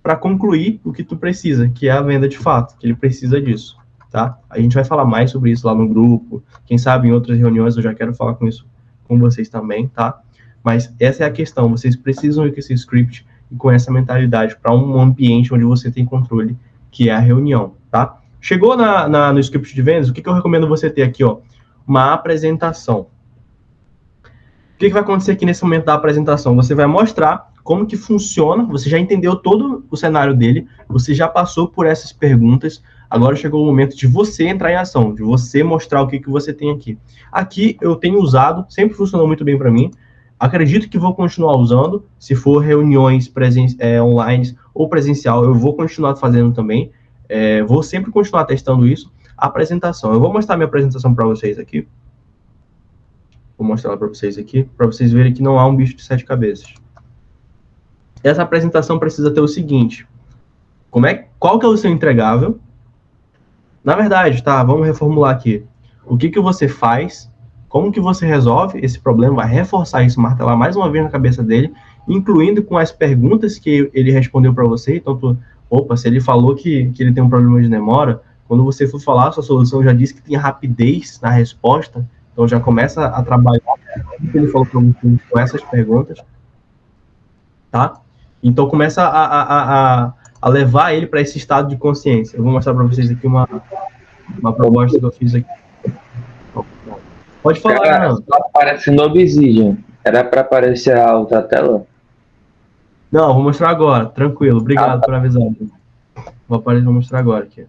para concluir o que tu precisa, que é a venda de fato, que ele precisa disso, tá? A gente vai falar mais sobre isso lá no grupo, quem sabe em outras reuniões eu já quero falar com isso com vocês também, tá? Mas essa é a questão, vocês precisam ir com esse script e com essa mentalidade para um ambiente onde você tem controle, que é a reunião, tá? Chegou no script de vendas, o que eu recomendo você ter aqui, ó? Uma apresentação. O que vai acontecer aqui nesse momento da apresentação? Você vai mostrar como que funciona, você já entendeu todo o cenário dele, você já passou por essas perguntas, agora chegou o momento de você entrar em ação, de você mostrar o que você tem aqui. Aqui eu tenho usado, sempre funcionou muito bem para mim, acredito que vou continuar usando, se for reuniões online ou presencial, eu vou continuar fazendo também, vou sempre continuar testando isso. Apresentação, eu vou mostrar minha apresentação para vocês aqui, vou mostrar para vocês aqui, para vocês verem que não há um bicho de 7 cabeças. Essa apresentação precisa ter o seguinte, qual que é o seu entregável? Na verdade, tá, vamos reformular aqui. O que você faz, como que você resolve esse problema, vai reforçar isso, martelar mais uma vez na cabeça dele, incluindo com as perguntas que ele respondeu para você. Então, se ele falou que ele tem um problema de demora, quando você for falar a sua solução, já disse que tem rapidez na resposta, então já começa a trabalhar o que ele falou para você com essas perguntas, tá? Então, começa a levar ele para esse estado de consciência. Eu vou mostrar para vocês aqui uma proposta que eu fiz aqui. Pode falar, cara, só aparece no Obsidian. Era para aparecer a outra tela? Não, vou mostrar agora. Tranquilo. Obrigado por avisar. Vou mostrar agora aqui.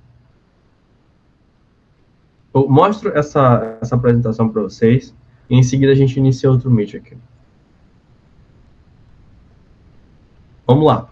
Eu mostro essa apresentação para vocês e em seguida a gente inicia outro meet aqui. Vamos lá.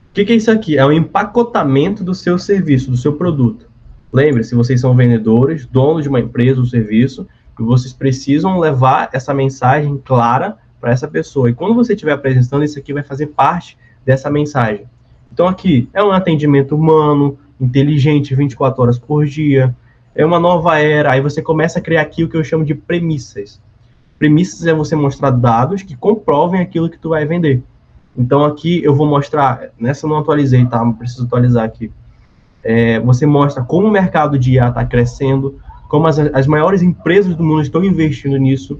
O que é isso aqui? É o empacotamento do seu serviço, do seu produto. Lembre-se, vocês são vendedores, donos de uma empresa ou serviço, e vocês precisam levar essa mensagem clara para essa pessoa. E quando você estiver apresentando, isso aqui vai fazer parte dessa mensagem. Então aqui, é um atendimento humano, inteligente, 24 horas por dia, é uma nova era, aí você começa a criar aqui o que eu chamo de premissas. Premissas é você mostrar dados que comprovem aquilo que tu vai vender. Então aqui eu vou mostrar, nessa eu não atualizei, tá? Preciso atualizar aqui. Você mostra como o mercado de IA está crescendo, como as maiores empresas do mundo estão investindo nisso,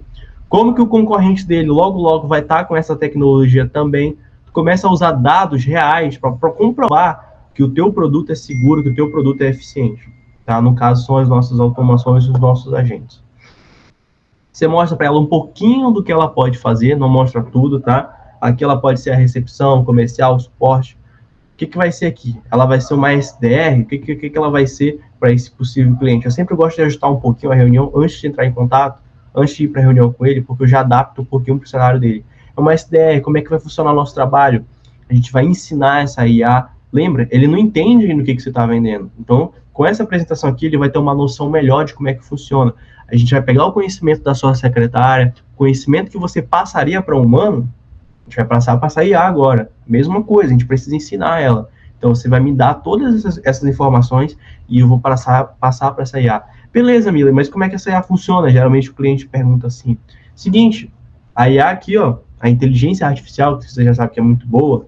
como que o concorrente dele logo vai estar com essa tecnologia também. Tu começa a usar dados reais para comprovar que o teu produto é seguro, que o teu produto é eficiente. Tá? No caso, são as nossas automações e os nossos agentes. Você mostra para ela um pouquinho do que ela pode fazer, não mostra tudo, tá? Aqui ela pode ser a recepção, comercial, suporte. O que vai ser aqui? Ela vai ser uma SDR? O que ela vai ser para esse possível cliente? Eu sempre gosto de ajustar um pouquinho a reunião antes de entrar em contato, antes de ir para a reunião com ele, porque eu já adapto um pouquinho para o cenário dele. É uma SDR, como é que vai funcionar o nosso trabalho? A gente vai ensinar essa IA. Lembra? Ele não entende no que você está vendendo. Então, com essa apresentação aqui, ele vai ter uma noção melhor de como é que funciona. A gente vai pegar o conhecimento da sua secretária, conhecimento que você passaria para um humano, a gente vai passar a IA agora. Mesma coisa, a gente precisa ensinar ela. Então, você vai me dar todas essas informações e eu vou passar para essa IA. Beleza, Miller, mas como é que essa IA funciona? Geralmente o cliente pergunta assim. Seguinte, a IA aqui, ó, a inteligência artificial, que você já sabe que é muito boa,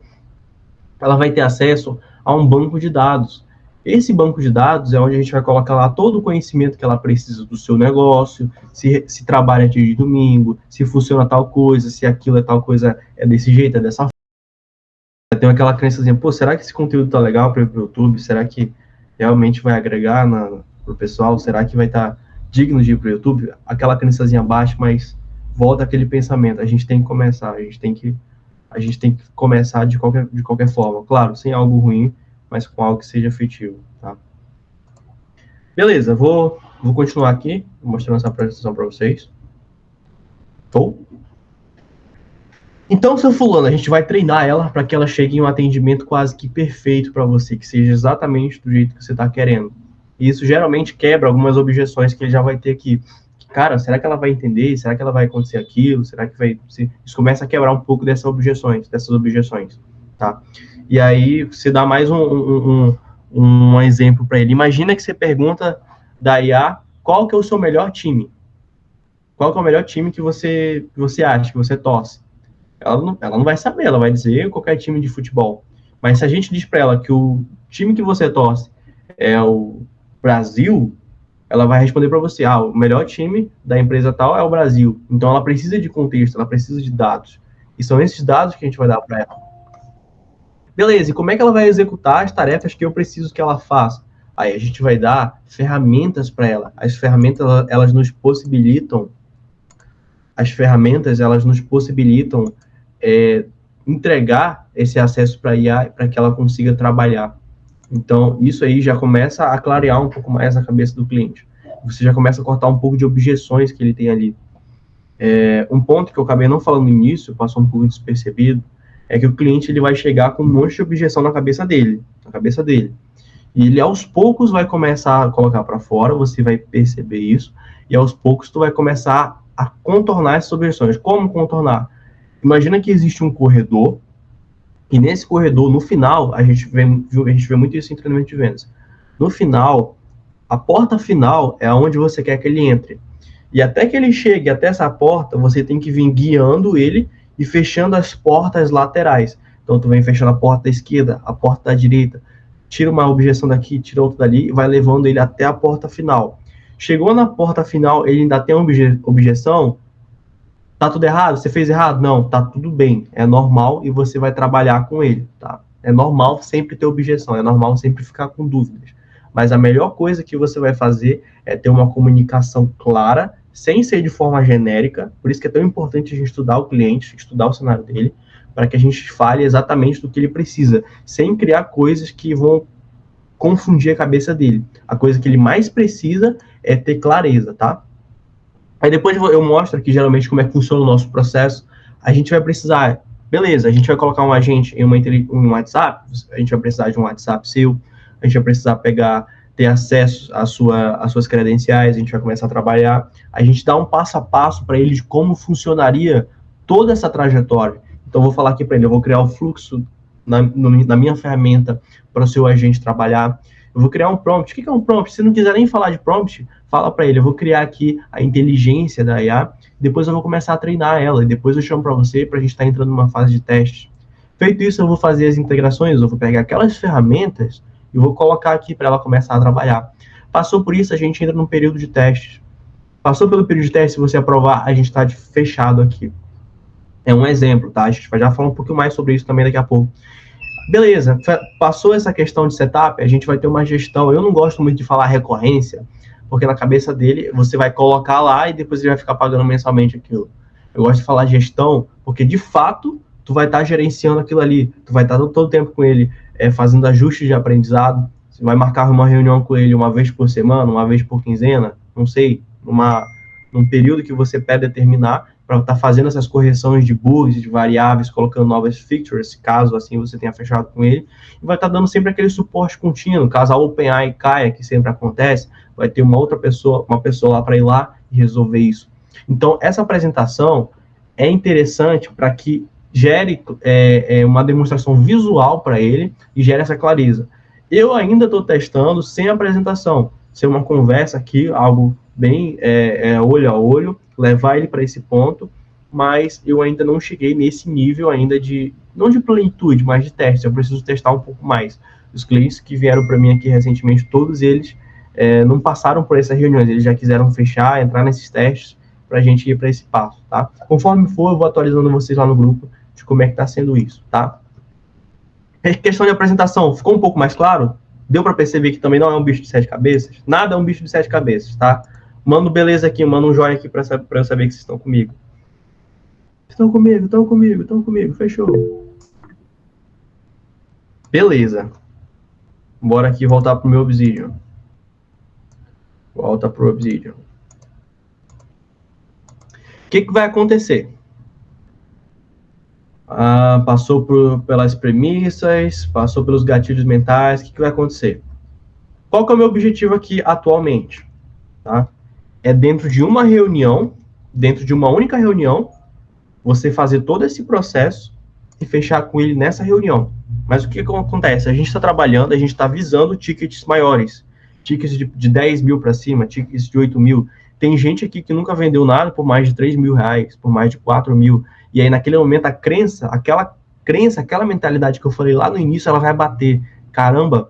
ela vai ter acesso a um banco de dados. Esse banco de dados é onde a gente vai colocar lá todo o conhecimento que ela precisa do seu negócio, se trabalha dia de domingo, se funciona tal coisa, se aquilo é tal coisa, é desse jeito, é dessa forma. Tem aquela crençazinha, pô, será que esse conteúdo tá legal para o YouTube? Será que realmente vai agregar pro pessoal? Será que vai estar digno de ir pro YouTube? Aquela crençazinha baixa, mas volta aquele pensamento, a gente tem que começar, a gente tem que começar de qualquer forma, claro, sem algo ruim, mas com algo que seja efetivo, tá? Beleza, vou continuar aqui, mostrando essa apresentação para vocês. Tô? Então, seu fulano, a gente vai treinar ela para que ela chegue em um atendimento quase que perfeito para você, que seja exatamente do jeito que você está querendo. E isso geralmente quebra algumas objeções que ele já vai ter aqui. Cara, será que ela vai entender? Será que ela vai acontecer aquilo? Será que vai... Isso começa a quebrar um pouco dessas objeções, tá? E aí, você dá mais um exemplo para ele. Imagina que você pergunta da IA qual que é o seu melhor time. Qual que é o melhor time que você acha, que você torce? Ela não vai saber, ela vai dizer qualquer time de futebol. Mas se a gente diz para ela que o time que você torce é o Brasil, ela vai responder para você, o melhor time da empresa tal é o Brasil. Então ela precisa de contexto, ela precisa de dados. E são esses dados que a gente vai dar para ela. Beleza, e como é que ela vai executar as tarefas que eu preciso que ela faça? Aí a gente vai dar ferramentas para ela. As ferramentas, elas nos possibilitam entregar esse acesso para a IA para que ela consiga trabalhar. Então, isso aí já começa a clarear um pouco mais a cabeça do cliente. Você já começa a cortar um pouco de objeções que ele tem ali. Um ponto que eu acabei não falando no início, passou um pouco despercebido, é que o cliente ele vai chegar com um monte de objeção na cabeça dele. E ele, aos poucos, vai começar a colocar para fora, você vai perceber isso, e aos poucos tu vai começar a contornar essas objeções. Como contornar? Imagina que existe um corredor, e nesse corredor, no final, a gente vê muito isso em treinamento de vendas. No final, a porta final é onde você quer que ele entre. E até que ele chegue até essa porta, você tem que vir guiando ele e fechando as portas laterais. Então, tu vem fechando a porta da esquerda, a porta da direita, tira uma objeção daqui, tira outra dali, e vai levando ele até a porta final. Chegou na porta final, ele ainda tem uma objeção, tá tudo errado? Você fez errado? Não, tá tudo bem, é normal e você vai trabalhar com ele, tá? É normal sempre ter objeção, é normal sempre ficar com dúvidas. Mas a melhor coisa que você vai fazer é ter uma comunicação clara, sem ser de forma genérica, por isso que é tão importante a gente estudar o cliente, estudar o cenário dele, para que a gente fale exatamente do que ele precisa, sem criar coisas que vão confundir a cabeça dele. A coisa que ele mais precisa é ter clareza, tá? Aí depois eu mostro aqui, geralmente, como é que funciona o nosso processo. A gente vai precisar, beleza, a gente vai colocar um agente em um WhatsApp, a gente vai precisar de um WhatsApp seu, a gente vai precisar ter acesso às suas credenciais, a gente vai começar a trabalhar, a gente dá um passo a passo para ele de como funcionaria toda essa trajetória. Então, eu vou falar aqui para ele, eu vou criar o fluxo na minha ferramenta para o seu agente trabalhar. Eu vou criar um prompt. O que é um prompt? Se não quiser nem falar de prompt, fala para ele. Eu vou criar aqui a inteligência da IA, depois eu vou começar a treinar ela, e depois eu chamo para você para a gente estar entrando numa fase de teste. Feito isso, eu vou fazer as integrações, eu vou pegar aquelas ferramentas e vou colocar aqui para ela começar a trabalhar. Passou por isso, a gente entra num período de testes. Passou pelo período de teste, se você aprovar, a gente está fechado aqui. É um exemplo, tá? A gente vai já falar um pouquinho mais sobre isso também daqui a pouco. Beleza, passou essa questão de setup, a gente vai ter uma gestão. Eu não gosto muito de falar recorrência, porque na cabeça dele, você vai colocar lá e depois ele vai ficar pagando mensalmente aquilo. Eu gosto de falar gestão, porque de fato, tu vai estar gerenciando aquilo ali, tu vai estar todo o tempo com ele, fazendo ajustes de aprendizado, você vai marcar uma reunião com ele uma vez por semana, uma vez por quinzena, não sei, num período que você pré-determinar, para estar fazendo essas correções de bugs, de variáveis, colocando novas features, caso assim você tenha fechado com ele, e vai estar dando sempre aquele suporte contínuo, caso a OpenAI caia, que sempre acontece, vai ter uma pessoa lá para ir lá e resolver isso. Então, essa apresentação é interessante para que gere uma demonstração visual para ele e gere essa clareza. Eu ainda estou testando sem apresentação. ser uma conversa aqui, algo bem olho a olho, levar ele para esse ponto, mas eu ainda não cheguei nesse nível ainda não de plenitude, mas de teste. Eu preciso testar um pouco mais. Os clientes que vieram para mim aqui recentemente, todos eles não passaram por essas reuniões, eles já quiseram fechar, entrar nesses testes, para a gente ir para esse passo, tá? Conforme for, eu vou atualizando vocês lá no grupo de como é que está sendo isso, tá? Questão de apresentação, ficou um pouco mais claro? Deu para perceber que também não é um bicho de 7 cabeças? Nada é um bicho de 7 cabeças, tá? Manda um beleza aqui, manda um joinha aqui para eu saber que vocês estão comigo. Estão comigo, fechou. Beleza. Bora aqui voltar pro meu Obsidian. Volta pro Obsidian. O que vai acontecer? Passou pelas premissas, passou pelos gatilhos mentais, o que vai acontecer? Qual que é o meu objetivo aqui atualmente? Tá? É dentro de uma reunião, dentro de uma única reunião, você fazer todo esse processo e fechar com ele nessa reunião. Mas o que acontece? A gente está trabalhando, a gente está visando tickets maiores, tickets de 10 mil para cima, tickets de 8 mil. Tem gente aqui que nunca vendeu nada por mais de 3 mil reais, por mais de 4 mil. E aí, naquele momento, aquela mentalidade que eu falei lá no início, ela vai bater. Caramba,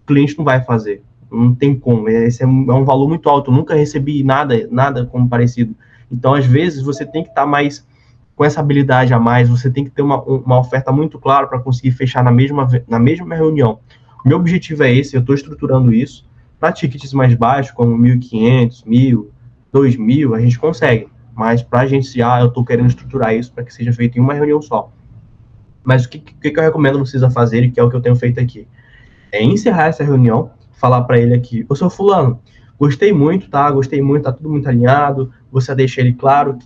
o cliente não vai fazer. Não tem como. Esse é um valor muito alto. Eu nunca recebi nada como parecido. Então, às vezes, você tem que estar mais com essa habilidade a mais. Você tem que ter uma oferta muito clara para conseguir fechar na mesma reunião. O meu objetivo é esse. Eu estou estruturando isso. Para tickets mais baixos, como 1.500, 1.000, 2.000, a gente consegue. Mas para a gente, eu estou querendo estruturar isso para que seja feito em uma reunião só. Mas o que eu recomendo vocês a fazerem, que é o que eu tenho feito aqui? É encerrar essa reunião, falar para ele aqui, ô seu fulano, gostei muito, tá tudo muito alinhado, você deixa ele claro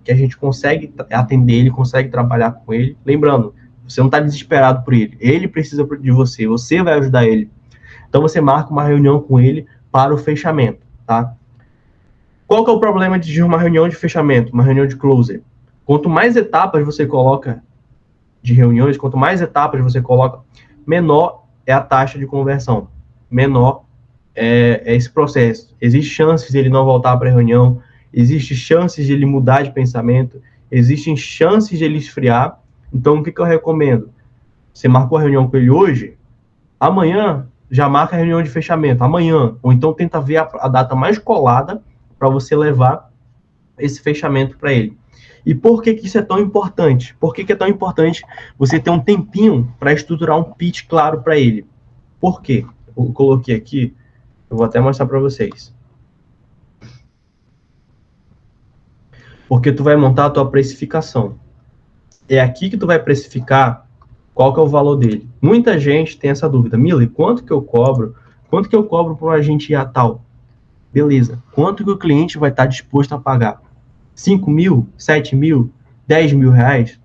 que a gente consegue atender ele, consegue trabalhar com ele. Lembrando, você não está desesperado por ele precisa de você vai ajudar ele. Então, você marca uma reunião com ele para o fechamento, tá? Qual que é o problema de uma reunião de fechamento, uma reunião de closer? Quanto mais etapas você coloca de reuniões, quanto mais etapas você coloca, menor é a taxa de conversão, menor é esse processo. Existem chances de ele não voltar para a reunião, existem chances de ele mudar de pensamento, existem chances de ele esfriar. Então, o que eu recomendo? Você marcou a reunião com ele hoje, amanhã já marca a reunião de fechamento, amanhã, ou então tenta ver a data mais colada para você levar esse fechamento para ele. E por que isso é tão importante? Por que é tão importante você ter um tempinho para estruturar um pitch claro para ele? Por quê? Eu coloquei aqui, eu vou até mostrar para vocês. Porque tu vai montar a tua precificação. É aqui que tu vai precificar qual que é o valor dele. Muita gente tem essa dúvida. Mili, quanto que eu cobro? Quanto que eu cobro para um agente IA tal? Beleza. Quanto que o cliente vai estar disposto a pagar? 5 mil? 7 mil? 10 mil reais?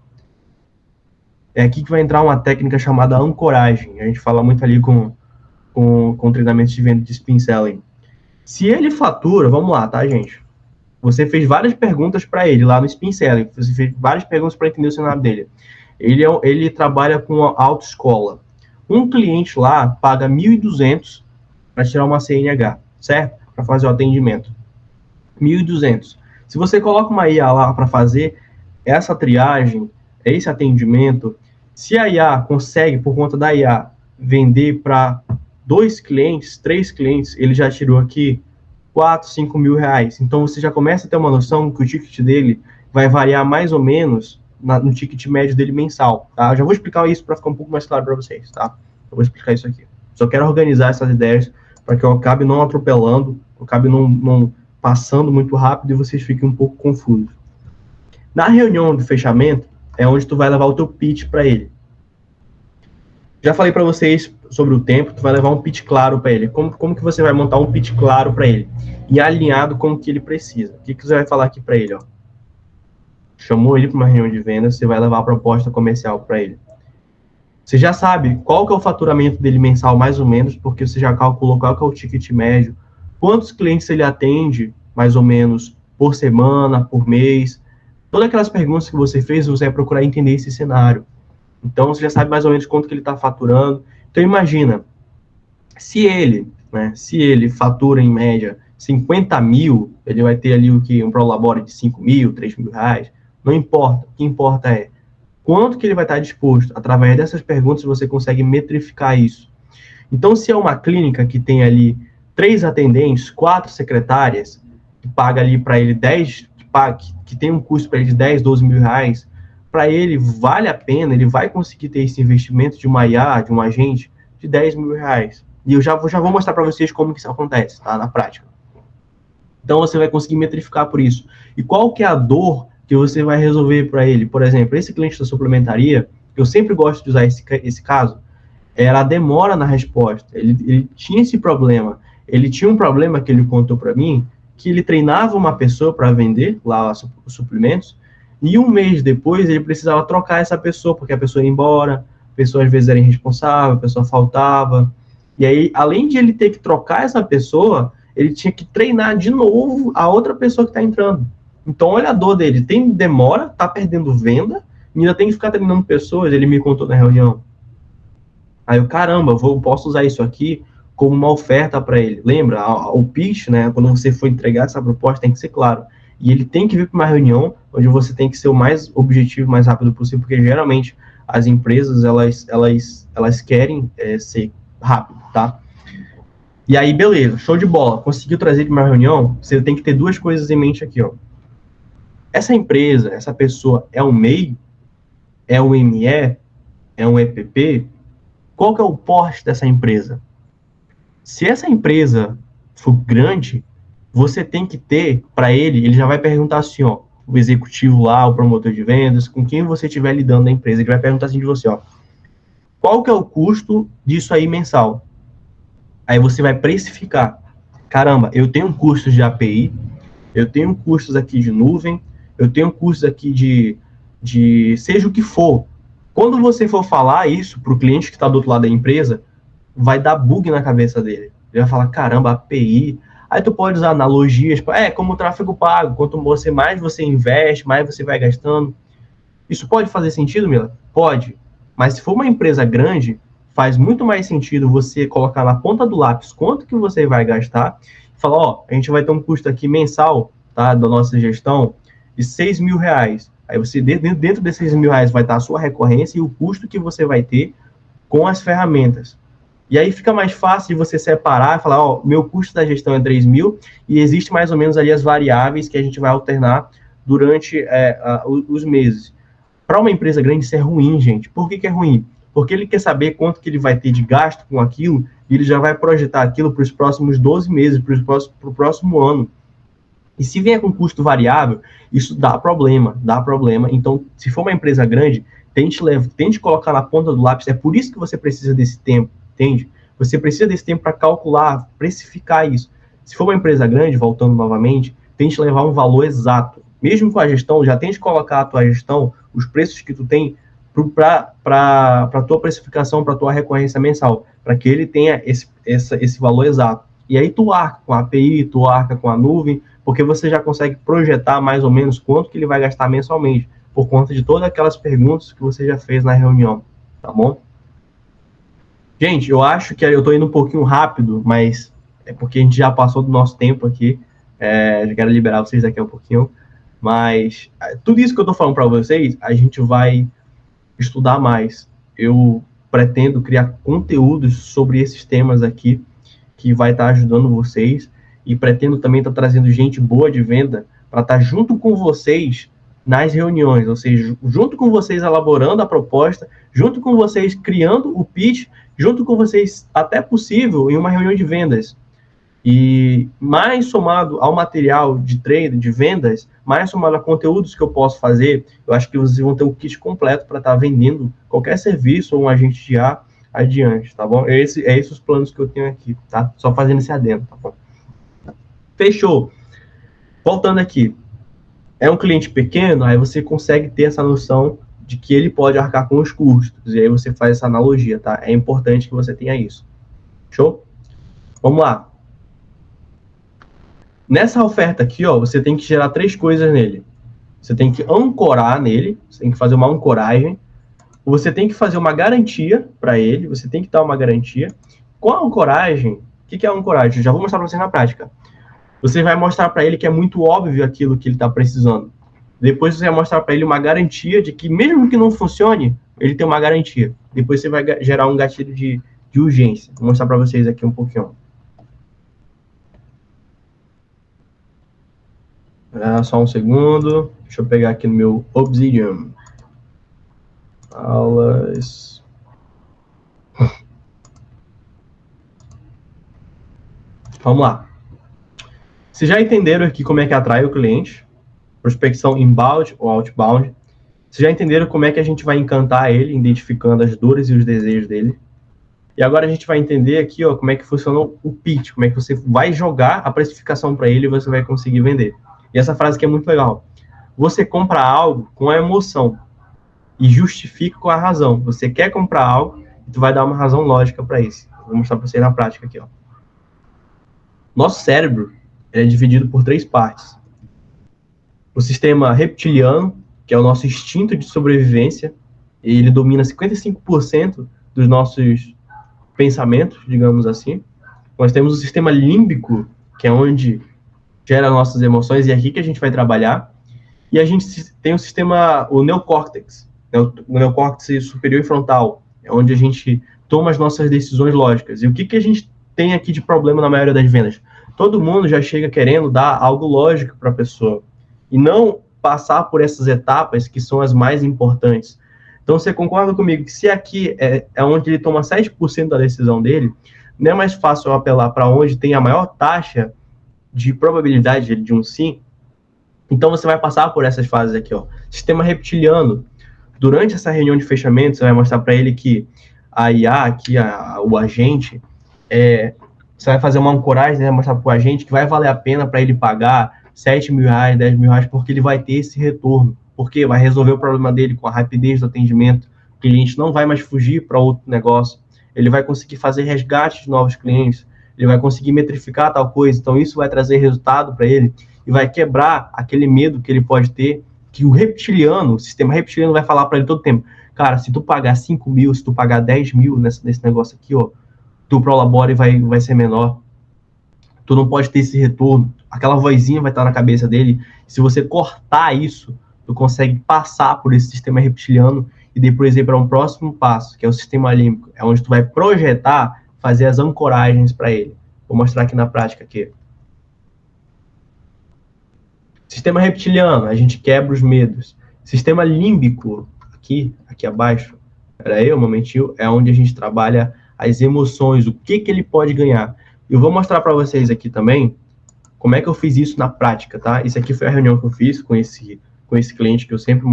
É aqui que vai entrar uma técnica chamada ancoragem. A gente fala muito ali com treinamentos de venda de spin selling. Se ele fatura, vamos lá, tá, gente? Você fez várias perguntas para ele lá no spin selling. Você fez várias perguntas para entender o cenário dele. Ele trabalha com a autoescola. Um cliente lá paga 1.200 para tirar uma CNH, certo? Para fazer o atendimento. 1.200. Se você coloca uma IA lá para fazer essa triagem, esse atendimento, se a IA consegue, por conta da IA, vender para 2 clientes, 3 clientes, ele já tirou aqui 4, 5 mil reais. Então, você já começa a ter uma noção que o ticket dele vai variar mais ou menos no ticket médio dele mensal, tá? Eu já vou explicar isso para ficar um pouco mais claro para vocês, tá? Eu vou explicar isso aqui. Só quero organizar essas ideias para que eu acabe não atropelando, eu acabe não passando muito rápido e vocês fiquem um pouco confusos. Na reunião de fechamento, é onde tu vai levar o teu pitch para ele. Já falei para vocês sobre o tempo, tu vai levar um pitch claro para ele. Como que você vai montar um pitch claro para ele? E alinhado com o que ele precisa. O que você vai falar aqui para ele, ó? Chamou ele para uma reunião de vendas, você vai levar a proposta comercial para ele. Você já sabe qual que é o faturamento dele mensal, mais ou menos, porque você já calculou qual que é o ticket médio, quantos clientes ele atende, mais ou menos, por semana, por mês. Todas aquelas perguntas que você fez, você vai procurar entender esse cenário. Então, você já sabe mais ou menos quanto que ele está faturando. Então, imagina, se ele né? Se ele fatura em média 50 mil, ele vai ter ali um prolabore de 5 mil, 3 mil reais, não importa, o que importa é quanto que ele vai estar disposto. Através dessas perguntas você consegue metrificar isso. Então, se é uma clínica que tem ali 3 atendentes, 4 secretárias, que paga ali para ele 10, que tem um custo para ele de 10, 12 mil reais, para ele vale a pena, ele vai conseguir ter esse investimento de uma IA, de um agente, de 10 mil reais. E eu já vou mostrar para vocês como que isso acontece, tá? Na prática. Então, você vai conseguir metrificar por isso. E qual que é a dor que você vai resolver para ele? Por exemplo, esse cliente da suplementaria, eu sempre gosto de usar esse caso, era a demora na resposta. Ele tinha esse problema. Ele tinha um problema que ele contou para mim, que ele treinava uma pessoa para vender lá os suplementos, e um mês depois ele precisava trocar essa pessoa, porque a pessoa ia embora, a pessoa às vezes era irresponsável, a pessoa faltava. E aí, além de ele ter que trocar essa pessoa, ele tinha que treinar de novo a outra pessoa que está entrando. Então, olha a dor dele. Tem demora, tá perdendo venda, e ainda tem que ficar treinando pessoas, ele me contou na reunião. Aí eu, caramba, eu posso usar isso aqui como uma oferta para ele. Lembra, o pitch, né, quando você for entregar essa proposta, tem que ser claro. E ele tem que vir para uma reunião onde você tem que ser o mais objetivo, mais rápido possível, porque geralmente as empresas, elas querem ser rápido, tá? E aí, beleza, show de bola. Conseguiu trazer para uma reunião, você tem que ter 2 coisas em mente aqui, ó. Essa empresa, essa pessoa é um MEI? É um ME? É um EPP? Qual que é o porte dessa empresa? Se essa empresa for grande, você tem que ter, para ele já vai perguntar assim, ó, o executivo lá, o promotor de vendas, com quem você estiver lidando na empresa, ele vai perguntar assim de você, ó, qual que é o custo disso aí mensal? Aí você vai precificar. Caramba, eu tenho custos de API, eu tenho custos aqui de nuvem, eu tenho custos aqui de seja o que for. Quando você for falar isso para o cliente que está do outro lado da empresa, vai dar bug na cabeça dele. Ele vai falar, caramba, API. Aí tu pode usar analogias, como o tráfego pago. Quanto mais você investe, mais você vai gastando. Isso pode fazer sentido, Mila? Pode. Mas se for uma empresa grande, faz muito mais sentido você colocar na ponta do lápis quanto que você vai gastar e falar, ó, a gente vai ter um custo aqui mensal, tá, da nossa gestão, de 6 mil reais. Aí você, dentro desses 6 mil reais, vai estar a sua recorrência e o custo que você vai ter com as ferramentas. E aí fica mais fácil de você separar e falar, ó, meu custo da gestão é 3 mil e existe mais ou menos ali as variáveis que a gente vai alternar durante os meses. Para uma empresa grande, isso é ruim, gente. Por que é ruim? Porque ele quer saber quanto que ele vai ter de gasto com aquilo e ele já vai projetar aquilo para os próximos 12 meses, para o próximo ano. E se vier com custo variável, isso dá problema. Então, se for uma empresa grande, tente colocar na ponta do lápis. É por isso que você precisa desse tempo, entende? Você precisa desse tempo para calcular, precificar isso. Se for uma empresa grande, voltando novamente, tente levar um valor exato. Mesmo com a gestão, já tente colocar a tua gestão, os preços que tu tem, para a tua precificação, para a tua recorrência mensal, para que ele tenha esse valor exato. E aí tu arca com a API, tu arca com a nuvem, porque você já consegue projetar mais ou menos quanto que ele vai gastar mensalmente, por conta de todas aquelas perguntas que você já fez na reunião, tá bom? Gente, eu acho que eu tô indo um pouquinho rápido, mas é porque a gente já passou do nosso tempo aqui, já quero liberar vocês daqui a um pouquinho, mas tudo isso que eu tô falando para vocês, a gente vai estudar mais. Eu pretendo criar conteúdos sobre esses temas aqui, que vai estar ajudando vocês, e pretendo também estar trazendo gente boa de venda para estar junto com vocês nas reuniões, ou seja, junto com vocês elaborando a proposta, junto com vocês criando o pitch, junto com vocês, até possível, em uma reunião de vendas. E mais somado ao material de trade, de vendas, mais somado a conteúdos que eu posso fazer, eu acho que vocês vão ter um kit completo para estar vendendo qualquer serviço ou um agente de IA adiante, tá bom? Esses os planos que eu tenho aqui, tá? Só fazendo esse adendo, tá bom? Fechou. Voltando aqui. É um cliente pequeno, aí você consegue ter essa noção de que ele pode arcar com os custos. E aí você faz essa analogia, tá? É importante que você tenha isso. Show? Vamos lá. Nessa oferta aqui, ó, você tem que gerar 3 coisas nele. Você tem que ancorar nele, você tem que fazer uma ancoragem, você tem que fazer uma garantia para ele, você tem que dar uma garantia. Com a ancoragem, O que é ancoragem? Já vou mostrar para vocês na prática. Você vai mostrar para ele que é muito óbvio aquilo que ele está precisando. Depois você vai mostrar para ele uma garantia de que, mesmo que não funcione, ele tem uma garantia. Depois você vai gerar um gatilho de urgência. Vou mostrar para vocês aqui um pouquinho. Só um segundo. Deixa eu pegar aqui no meu Obsidian. Aulas. Vamos lá. Vocês já entenderam aqui como é que atrai o cliente? Prospecção inbound ou outbound. Vocês já entenderam como é que a gente vai encantar ele, identificando as dores e os desejos dele. E agora a gente vai entender aqui, ó, como é que funciona o pitch, como é que você vai jogar a precificação para ele e você vai conseguir vender. E essa frase aqui é muito legal. Você compra algo com a emoção e justifica com a razão. Você quer comprar algo e tu vai dar uma razão lógica para isso. Vou mostrar para vocês na prática aqui, ó. Nosso cérebro é dividido por 3 partes. O sistema reptiliano, que é o nosso instinto de sobrevivência, ele domina 55% dos nossos pensamentos, digamos assim. Nós temos o sistema límbico, que é onde gera nossas emoções, e é aqui que a gente vai trabalhar. E a gente tem o neocórtex, o neocórtex superior e frontal, é onde a gente toma as nossas decisões lógicas. E o que a gente tem aqui de problema na maioria das vendas? Todo mundo já chega querendo dar algo lógico para a pessoa, e não passar por essas etapas que são as mais importantes. Então, você concorda comigo que se aqui é onde ele toma 7% da decisão dele, não é mais fácil eu apelar para onde tem a maior taxa de probabilidade de um sim? Então, você vai passar por essas fases aqui, ó. Sistema reptiliano. Durante essa reunião de fechamento, você vai mostrar para ele que a IA, aqui, o agente, você vai fazer uma ancoragem, né, mostrar para o agente que vai valer a pena para ele pagar R$7.000, R$10.000, porque ele vai ter esse retorno. Porque vai resolver o problema dele com a rapidez do atendimento. O cliente não vai mais fugir para outro negócio. Ele vai conseguir fazer resgate de novos clientes. Ele vai conseguir metrificar tal coisa. Então, isso vai trazer resultado para ele e vai quebrar aquele medo que ele pode ter, que o sistema reptiliano vai falar para ele todo tempo. Cara, se tu pagar 5.000, se tu pagar 10.000 nesse negócio aqui, ó, tu prolabore vai ser menor. Tu não pode ter esse retorno. Aquela vozinha vai estar na cabeça dele. Se você cortar isso, tu consegue passar por esse sistema reptiliano e depois ir para um próximo passo, que é o sistema límbico. É onde tu vai projetar, fazer as ancoragens para ele. Vou mostrar aqui na prática aqui. Sistema reptiliano, a gente quebra os medos. Sistema límbico, aqui abaixo, um momentinho, é onde a gente trabalha as emoções, o que ele pode ganhar. Eu vou mostrar para vocês aqui também como é que eu fiz isso na prática, tá? Isso aqui foi a reunião que eu fiz com esse cliente que eu sempre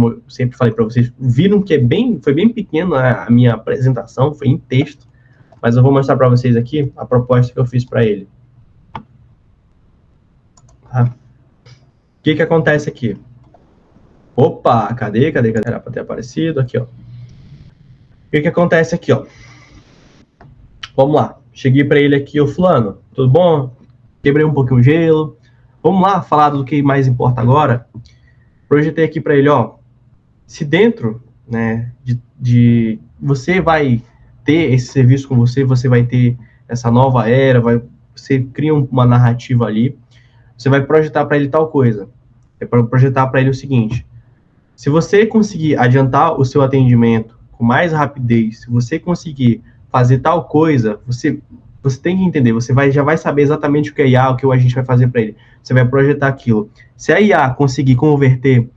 falei para vocês. Viram que foi bem pequeno a minha apresentação, foi em texto, mas eu vou mostrar para vocês aqui a proposta que eu fiz para ele. Tá? O que acontece aqui? Opa, cadê? Era para ter aparecido aqui, ó. O que acontece aqui, ó? Vamos lá. Cheguei para ele aqui, ô fulano, tudo bom? Quebrei um pouquinho o gelo. Vamos lá falar do que mais importa agora. Projetei aqui para ele, ó. Se dentro, né, de você vai ter esse serviço com você vai ter essa nova era, você cria uma narrativa ali. Você vai projetar para ele tal coisa. É para projetar para ele o seguinte: se você conseguir adiantar o seu atendimento com mais rapidez, se você conseguir fazer tal coisa, você tem que entender, já vai saber exatamente o que é IA, o que a gente vai fazer para ele. Você vai projetar aquilo. Se a IA conseguir converter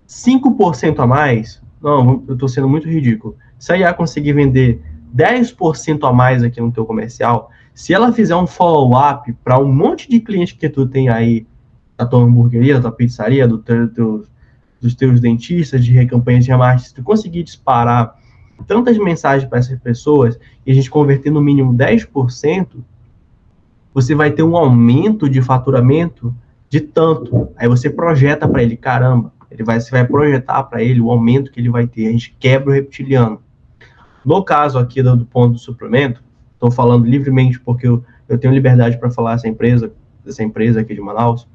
5% a mais, não, eu estou sendo muito ridículo. Se a IA conseguir vender 10% a mais aqui no teu comercial, se ela fizer um follow-up para um monte de cliente que tu tem aí, da tua hamburgueria, da tua pizzaria, dos teus dentistas, de campanhas de remarketing, se tu conseguir disparar tantas mensagens para essas pessoas e a gente converter no mínimo 10%, você vai ter um aumento de faturamento de tanto. Aí você projeta para ele, caramba, você vai projetar para ele o aumento que ele vai ter. A gente quebra o reptiliano. No caso aqui do ponto do suplemento, estou falando livremente porque eu tenho liberdade para falar dessa empresa aqui de Manaus.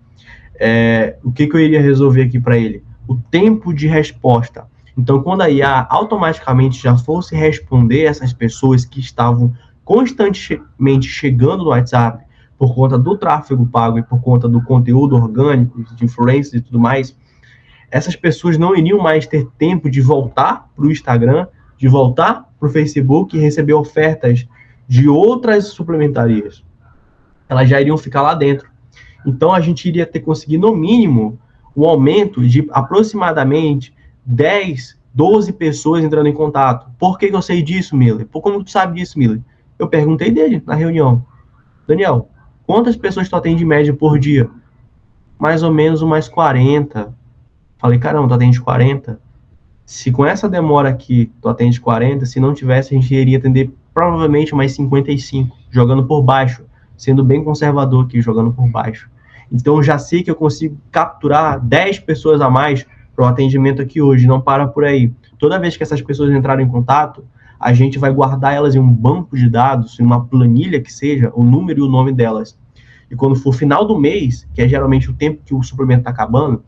O que eu iria resolver aqui para ele? O tempo de resposta. Então, quando a IA automaticamente já fosse responder essas pessoas que estavam constantemente chegando no WhatsApp por conta do tráfego pago e por conta do conteúdo orgânico, de influência e tudo mais, essas pessoas não iriam mais ter tempo de voltar para o Instagram, de voltar para o Facebook e receber ofertas de outras suplementarias. Elas já iriam ficar lá dentro. Então, a gente iria ter conseguido, no mínimo, um aumento de aproximadamente 10, 12 pessoas entrando em contato. Por que eu sei disso, Miller? Como tu sabe disso, Miller? Eu perguntei dele na reunião. Daniel, quantas pessoas tu atende em média por dia? Mais ou menos umas 40. Falei, caramba, tu atende 40? Se com essa demora aqui tu atende 40, se não tivesse, a gente iria atender provavelmente mais 55, jogando por baixo, sendo bem conservador aqui, jogando por baixo. Então, eu já sei que eu consigo capturar 10 pessoas a mais para o atendimento aqui hoje, não para por aí. Toda vez que essas pessoas entrarem em contato, a gente vai guardar elas em um banco de dados, em uma planilha que seja, o número e o nome delas. E quando for final do mês, que é geralmente o tempo que o suplemento está acabando,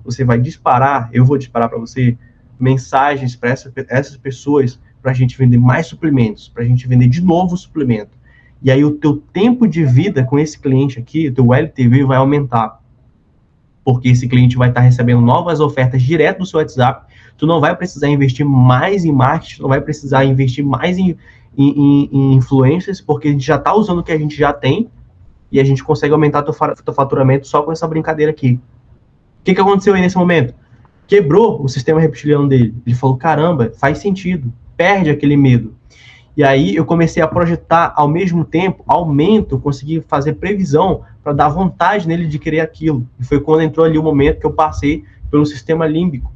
você vai disparar, eu vou disparar para você, mensagens para essas pessoas, para a gente vender mais suplementos, para a gente vender de novo o suplemento. E aí o teu tempo de vida com esse cliente aqui, o teu LTV vai aumentar. Porque esse cliente vai estar recebendo novas ofertas direto do seu WhatsApp. Tu não vai precisar investir mais em marketing, não vai precisar investir mais em influencers, porque a gente já está usando o que a gente já tem e a gente consegue aumentar teu faturamento só com essa brincadeira aqui. O que aconteceu aí nesse momento? Quebrou o sistema reptiliano dele. Ele falou, caramba, faz sentido, perde aquele medo. E aí eu comecei a projetar ao mesmo tempo, aumento, consegui fazer previsão para dar vontade nele de querer aquilo. E foi quando entrou ali o momento que eu passei pelo sistema límbico.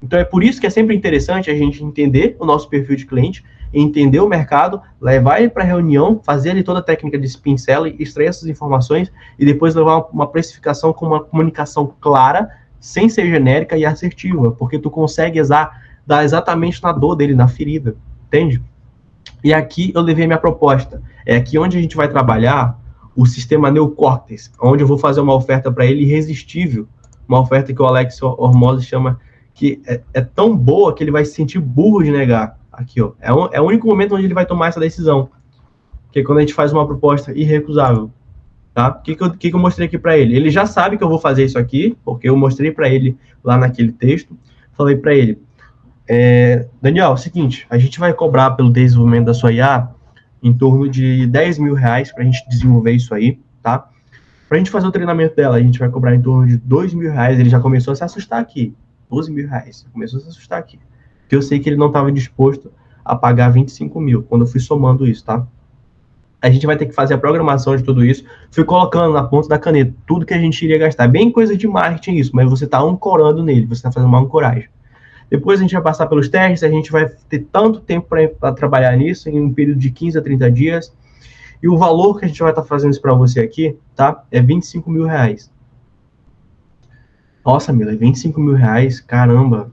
Então é por isso que é sempre interessante a gente entender o nosso perfil de cliente, entender o mercado, levar ele para a reunião, fazer ali toda a técnica de spin selling, extrair essas informações e depois levar uma precificação com uma comunicação clara, sem ser genérica e assertiva, porque tu consegue dar exatamente na dor dele, na ferida, entende? E aqui eu levei minha proposta. É aqui onde a gente vai trabalhar o sistema neocórtex, onde eu vou fazer uma oferta para ele irresistível, uma oferta que o Alex Hormozzi chama que é tão boa que ele vai se sentir burro de negar. Aqui, ó, é o único momento onde ele vai tomar essa decisão, que é quando a gente faz uma proposta irrecusável. Tá? O que eu mostrei aqui para ele? Ele já sabe que eu vou fazer isso aqui, porque eu mostrei para ele lá naquele texto. Falei para ele, Daniel, é o seguinte, a gente vai cobrar pelo desenvolvimento da sua IA em torno de 10 mil reais para a gente desenvolver isso aí, tá? Para a gente fazer o treinamento dela, a gente vai cobrar em torno de 2 mil reais. Ele já começou a se assustar aqui. 12 mil reais. Começou a se assustar aqui. Porque eu sei que ele não estava disposto a pagar 25 mil, quando eu fui somando isso, tá? A gente vai ter que fazer a programação de tudo isso. Fui colocando na ponta da caneta tudo que a gente iria gastar. Bem coisa de marketing isso, mas você está ancorando nele, você está fazendo uma ancoragem. Depois a gente vai passar pelos testes, a gente vai ter tanto tempo para trabalhar nisso, em um período de 15 a 30 dias. E o valor que a gente vai estar fazendo isso para você aqui, tá? É 25 mil reais. Nossa, Mila, 25 mil reais, caramba.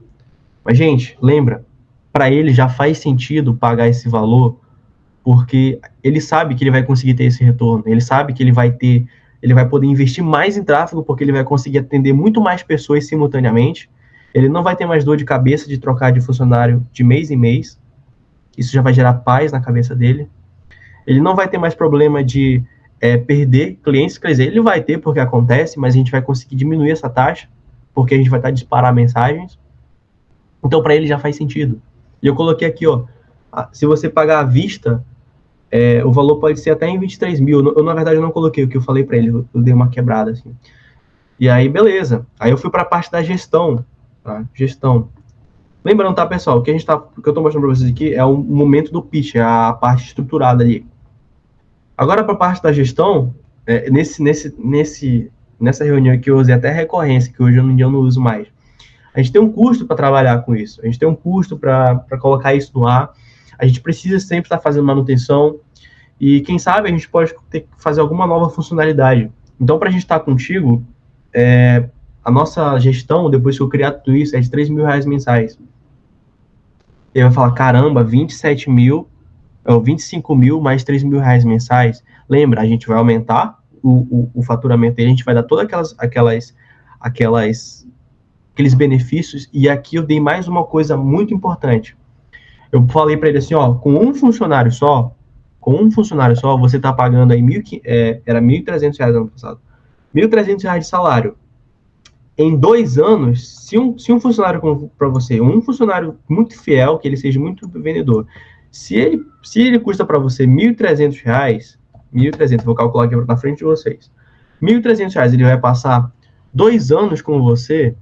Mas, gente, lembra, para ele já faz sentido pagar esse valor, porque ele sabe que ele vai conseguir ter esse retorno, ele sabe que ele vai poder investir mais em tráfego, porque ele vai conseguir atender muito mais pessoas simultaneamente, ele não vai ter mais dor de cabeça de trocar de funcionário de mês em mês, isso já vai gerar paz na cabeça dele, ele não vai ter mais problema de perder clientes, quer dizer, ele vai ter porque acontece, mas a gente vai conseguir diminuir essa taxa, porque a gente vai estar a disparar mensagens, então para ele já faz sentido. E eu coloquei aqui, ó, se você pagar à vista, o valor pode ser até em 23 mil. Eu, na verdade, eu não coloquei o que eu falei para ele, eu dei uma quebrada, assim. E aí, beleza. Aí eu fui para a parte da gestão, tá? Gestão. Lembrando, tá, pessoal, o que eu tô mostrando para vocês aqui é o momento do pitch, é a parte estruturada ali. Agora, para a parte da gestão, nessa reunião aqui eu usei até recorrência, que hoje eu não uso mais. A gente tem um custo para trabalhar com isso, a gente tem um custo para colocar isso no ar, a gente precisa sempre estar fazendo manutenção, e quem sabe a gente pode ter que fazer alguma nova funcionalidade. Então, para a gente estar contigo, a nossa gestão, depois que eu criar tudo isso, é de 3 mil reais mensais. Ele vai falar, caramba, 25 mil mais 3 mil reais mensais. Lembra, a gente vai aumentar o faturamento dele, a gente vai dar todas aqueles benefícios, e aqui eu dei mais uma coisa muito importante. Eu falei para ele assim, ó, com um funcionário só, com um funcionário só, você está pagando aí era R$ 1.300 ano passado. R$ 1.300 de salário. Em 2 anos, se um funcionário para você, um funcionário muito fiel, que ele seja muito vendedor, se ele custa para você R$ 1.300, 1.300, vou calcular aqui na frente de vocês, R$ 1.300, ele vai passar 2 anos com você,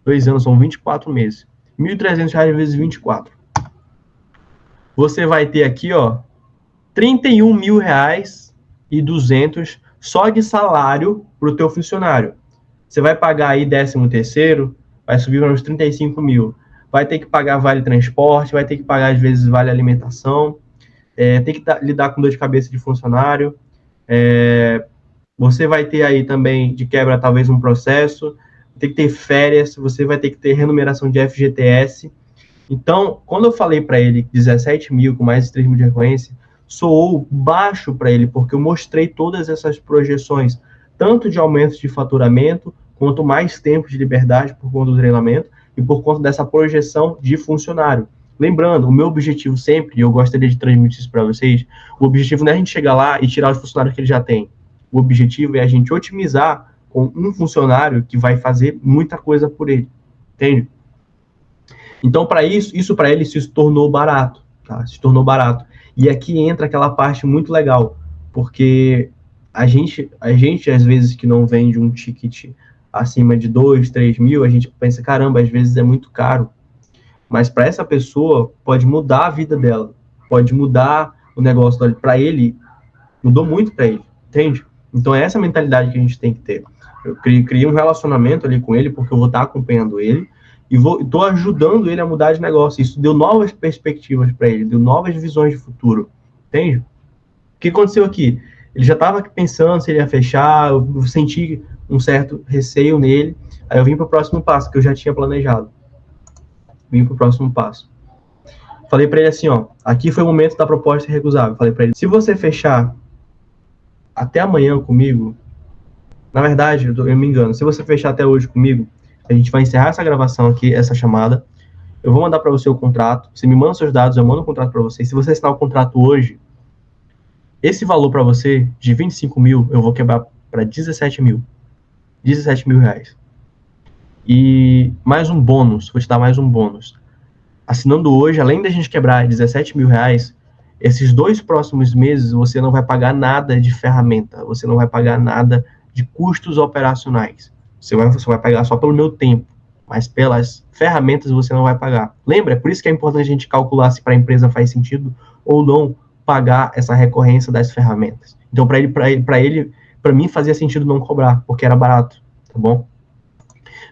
2 anos são 24 meses, R$ 1.300 vezes 24. Você vai ter aqui, ó, R$ 31.200 só de salário para o teu funcionário. Você vai pagar aí 13º, vai subir para uns 35 mil. Vai ter que pagar vale transporte, vai ter que pagar, às vezes, vale alimentação, tem que lidar com dor de cabeça de funcionário. Você vai ter aí também, de quebra, talvez um processo, tem que ter férias, você vai ter que ter remuneração de FGTS. Então, quando eu falei para ele 17 mil com mais de 3 mil de recorrência, soou baixo para ele, porque eu mostrei todas essas projeções, tanto de aumento de faturamento, quanto mais tempo de liberdade por conta do treinamento e por conta dessa projeção de funcionário. Lembrando, o meu objetivo sempre, e eu gostaria de transmitir isso para vocês, o objetivo não é a gente chegar lá e tirar os funcionários que ele já tem. O objetivo é a gente otimizar com um funcionário que vai fazer muita coisa por ele. Entende? Então, para isso para ele se tornou barato. Tá? Se tornou barato. E aqui entra aquela parte muito legal, porque a gente às vezes, que não vende um ticket acima de 2, 3 mil, a gente pensa, caramba, às vezes é muito caro. Mas para essa pessoa, pode mudar a vida dela. Pode mudar o negócio dela. Para ele, mudou muito para ele. Entende? Então, é essa mentalidade que a gente tem que ter. Eu criei um relacionamento ali com ele, porque eu vou estar acompanhando ele, e estou ajudando ele a mudar de negócio. Isso deu novas perspectivas para ele, deu novas visões de futuro. Entende? O que aconteceu aqui? Ele já estava pensando se ele ia fechar, eu senti um certo receio nele, aí eu vim para o próximo passo, que eu já tinha planejado. Vim para o próximo passo. Falei para ele assim, ó, aqui foi o momento da proposta irrecusável. Falei para ele, se você fechar até amanhã comigo, na verdade, eu me engano, se você fechar até hoje comigo, a gente vai encerrar essa gravação aqui, essa chamada, eu vou mandar para você o contrato, você me manda seus dados, eu mando o contrato para você, se você assinar o contrato hoje, esse valor para você, de 25 mil, eu vou quebrar para 17 mil. 17 mil reais. E mais um bônus, vou te dar mais um bônus. Assinando hoje, além da gente quebrar 17 mil reais, esses 2 próximos meses você não vai pagar nada de ferramenta, você não vai pagar nada de custos operacionais. Você vai pagar só pelo meu tempo, mas pelas ferramentas você não vai pagar. Lembra? É por isso que é importante a gente calcular se para a empresa faz sentido ou não pagar essa recorrência das ferramentas. Então, para mim fazia sentido não cobrar, porque era barato, tá bom?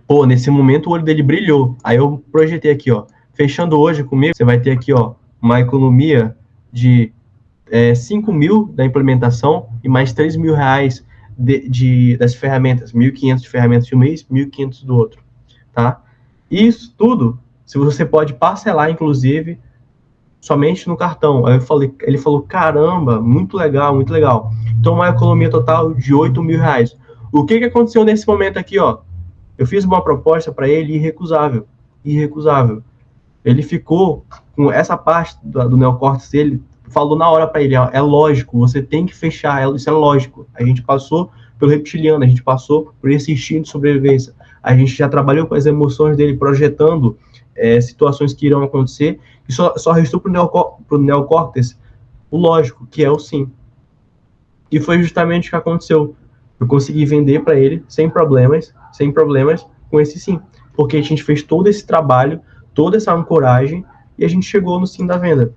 Pô, nesse momento o olho dele brilhou. Aí eu projetei aqui, ó, fechando hoje comigo, você vai ter aqui, ó, uma economia de 5 mil da implementação e mais 3 mil reais das ferramentas, 1.500 de ferramentas de um mês, 1.500 do outro, tá? Isso tudo, se você pode parcelar, inclusive, somente no cartão. Aí ele falou, caramba, muito legal, muito legal. Então, uma economia total de 8 mil reais. O que aconteceu nesse momento aqui, ó? Eu fiz uma proposta para ele irrecusável. Irrecusável. Ele ficou com essa parte do neocórtex dele, falou na hora para ele, ó, é lógico, você tem que fechar, isso é lógico. A gente passou pelo reptiliano, a gente passou por esse instinto de sobrevivência. A gente já trabalhou com as emoções dele, projetando situações que irão acontecer, e só restou para o neocórtex o lógico, que é o sim. E foi justamente o que aconteceu. Eu consegui vender para ele sem problemas, com esse sim. Porque a gente fez todo esse trabalho, toda essa ancoragem, e a gente chegou no sim da venda.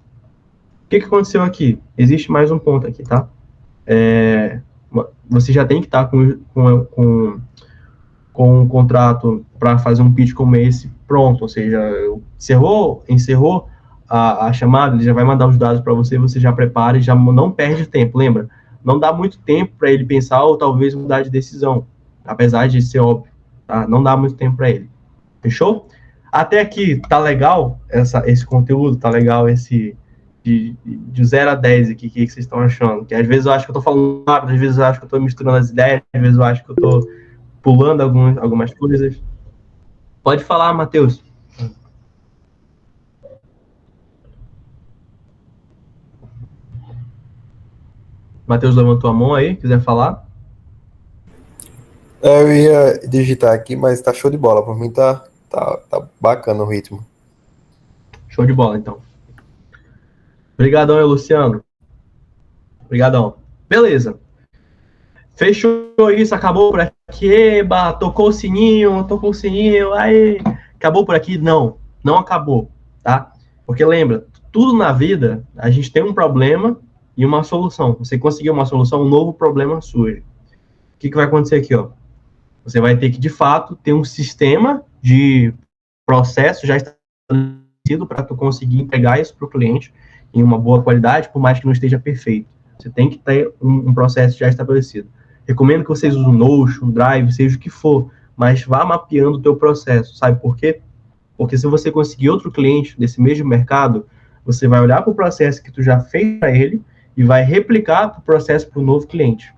O que aconteceu aqui? Existe mais um ponto aqui, tá? Você já tem que estar com um contrato para fazer um pitch como esse pronto, ou seja, encerrou a chamada, ele já vai mandar os dados para você, você já prepara e já não perde tempo, lembra? Não dá muito tempo para ele pensar ou talvez mudar de decisão, apesar de ser óbvio, tá? Não dá muito tempo para ele. Fechou? Até aqui, tá legal esse conteúdo, tá legal esse de 0 a 10 aqui, o que vocês estão achando? Que às vezes eu acho que eu tô falando rápido, às vezes eu acho que eu tô misturando as ideias, às vezes eu acho que eu tô pulando algumas coisas. Pode falar, Matheus. Matheus levantou a mão aí, quiser falar. Eu ia digitar aqui, mas tá show de bola. Por mim tá bacana o ritmo. Show de bola, então. Obrigadão aí, Luciano. Obrigadão. Beleza. Fechou isso, acabou por aqui. Eba, tocou o sininho, aí. Acabou por aqui? Não, não acabou, tá? Porque lembra, tudo na vida, a gente tem um problema e uma solução. Você conseguiu uma solução, um novo problema surge. O que vai acontecer aqui, ó? Você vai ter que, de fato, ter um sistema de processo já estabelecido para tu conseguir entregar isso para o cliente em uma boa qualidade, por mais que não esteja perfeito. Você tem que ter um processo já estabelecido. Recomendo que vocês usem o Notion, Drive, seja o que for, mas vá mapeando o teu processo. Sabe por quê? Porque se você conseguir outro cliente desse mesmo mercado, você vai olhar para o processo que tu já fez para ele e vai replicar o processo para o novo cliente.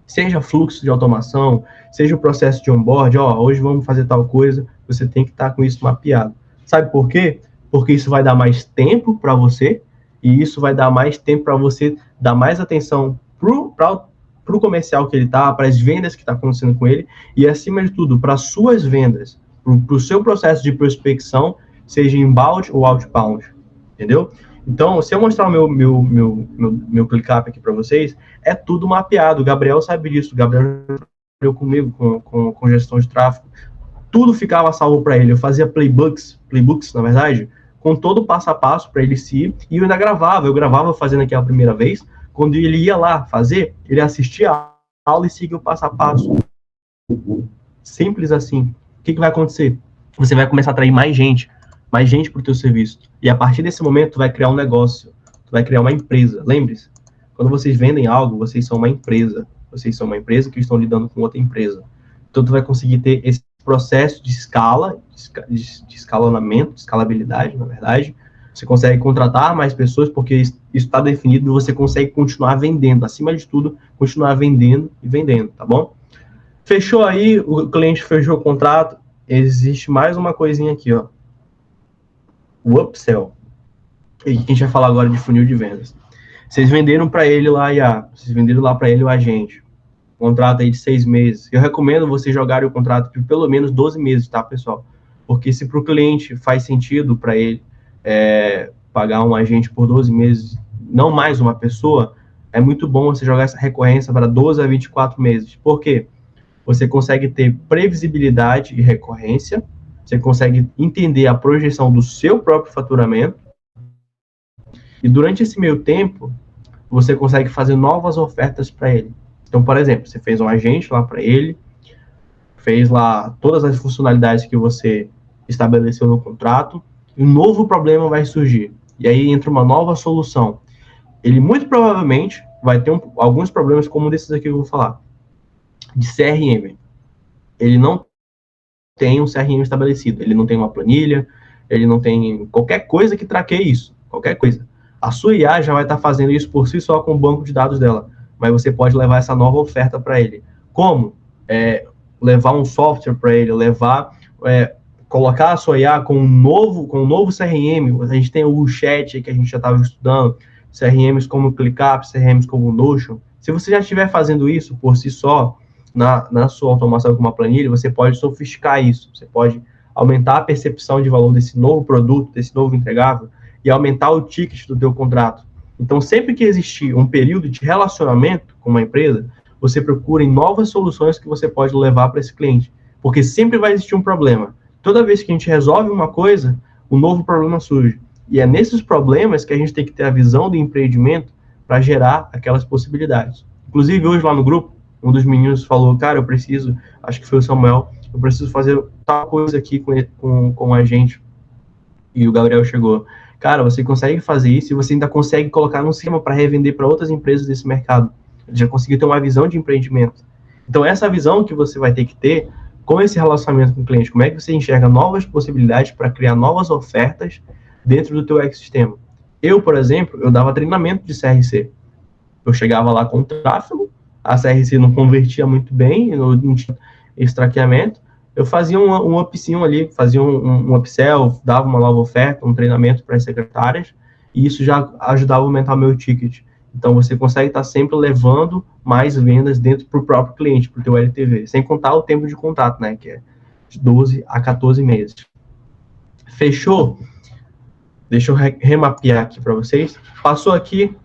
Seja fluxo de automação, seja o processo de onboard, hoje vamos fazer tal coisa, você tem que estar com isso mapeado. Sabe por quê? Porque isso vai dar mais tempo para você, e isso vai dar mais tempo para você dar mais atenção para o comercial que ele está, para as vendas que está acontecendo com ele, e acima de tudo, para as suas vendas, para o seu processo de prospecção, seja inbound ou outbound, entendeu? Então, se eu mostrar o meu ClickUp aqui para vocês, é tudo mapeado. O Gabriel sabe disso. O Gabriel trabalhou comigo com gestão de tráfego. Tudo ficava salvo para ele. Eu fazia playbooks, na verdade, com todo o passo a passo para ele se e eu ainda gravava. Eu gravava fazendo aquela primeira vez. Quando ele ia lá fazer, ele assistia a aula e seguia o passo a passo. Simples assim. O que vai acontecer? Você vai começar a atrair mais gente para o teu serviço. E a partir desse momento, tu vai criar um negócio, tu vai criar uma empresa. Lembre-se, quando vocês vendem algo, vocês são uma empresa. Vocês são uma empresa que estão lidando com outra empresa. Então, tu vai conseguir ter esse processo de escala, de escalonamento, de escalabilidade, na verdade. Você consegue contratar mais pessoas, porque isso está definido e você consegue continuar vendendo. Acima de tudo, continuar vendendo e vendendo, tá bom? Fechou aí, o cliente fechou o contrato. Existe mais uma coisinha aqui, ó. O upsell. E a gente vai falar agora de funil de vendas. Vocês venderam para ele lá, vocês venderam lá para ele o agente. Contrato aí de 6 meses. Eu recomendo vocês jogarem o contrato de pelo menos 12 meses, tá, pessoal? Porque se para o cliente faz sentido para ele pagar um agente por 12 meses, não mais uma pessoa, é muito bom você jogar essa recorrência para 12 a 24 meses. Por quê? Você consegue ter previsibilidade e recorrência, você consegue entender a projeção do seu próprio faturamento, e durante esse meio tempo, você consegue fazer novas ofertas para ele. Então, por exemplo, você fez um agente lá para ele, fez lá todas as funcionalidades que você estabeleceu no contrato, e um novo problema vai surgir. E aí entra uma nova solução. Ele muito provavelmente vai ter alguns problemas como desses aqui que eu vou falar. De CRM. Ele não tem um CRM estabelecido. Ele não tem uma planilha, ele não tem qualquer coisa que traqueie isso. Qualquer coisa. A sua IA já vai estar fazendo isso por si só com o banco de dados dela. Mas você pode levar essa nova oferta para ele. Como? Levar um software para ele, colocar a sua IA com um novo CRM. A gente tem o chat que a gente já estava estudando, CRMs como o ClickUp, CRMs como o Notion. Se você já estiver fazendo isso por si só, na sua automação com uma planilha, você pode sofisticar isso. Você pode aumentar a percepção de valor desse novo produto, desse novo entregável, e aumentar o ticket do teu contrato. Então, sempre que existir um período de relacionamento com uma empresa, você procura em novas soluções que você pode levar para esse cliente. Porque sempre vai existir um problema. Toda vez que a gente resolve uma coisa, um novo problema surge. E é nesses problemas que a gente tem que ter a visão do empreendimento para gerar aquelas possibilidades. Inclusive, hoje lá no grupo, um dos meninos falou, cara, eu preciso, acho que foi o Samuel, eu preciso fazer tal coisa aqui com a gente. E o Gabriel chegou, cara, você consegue fazer isso e você ainda consegue colocar num sistema para revender para outras empresas desse mercado. Ele já conseguiu ter uma visão de empreendimento. Então, essa visão que você vai ter que ter com esse relacionamento com o cliente, como é que você enxerga novas possibilidades para criar novas ofertas dentro do teu ecossistema. Eu, por exemplo, eu dava treinamento de CRC. Eu chegava lá com tráfego, a CRC não convertia muito bem, não tinha esse traqueamento, eu fazia um upzinho ali, fazia um upsell, dava uma nova oferta, um treinamento para as secretárias, e isso já ajudava a aumentar o meu ticket. Então, você consegue estar sempre levando mais vendas dentro para o próprio cliente, para o teu LTV, sem contar o tempo de contato, né, que é de 12 a 14 meses. Fechou? Deixa eu remapear aqui para vocês. Passou aqui,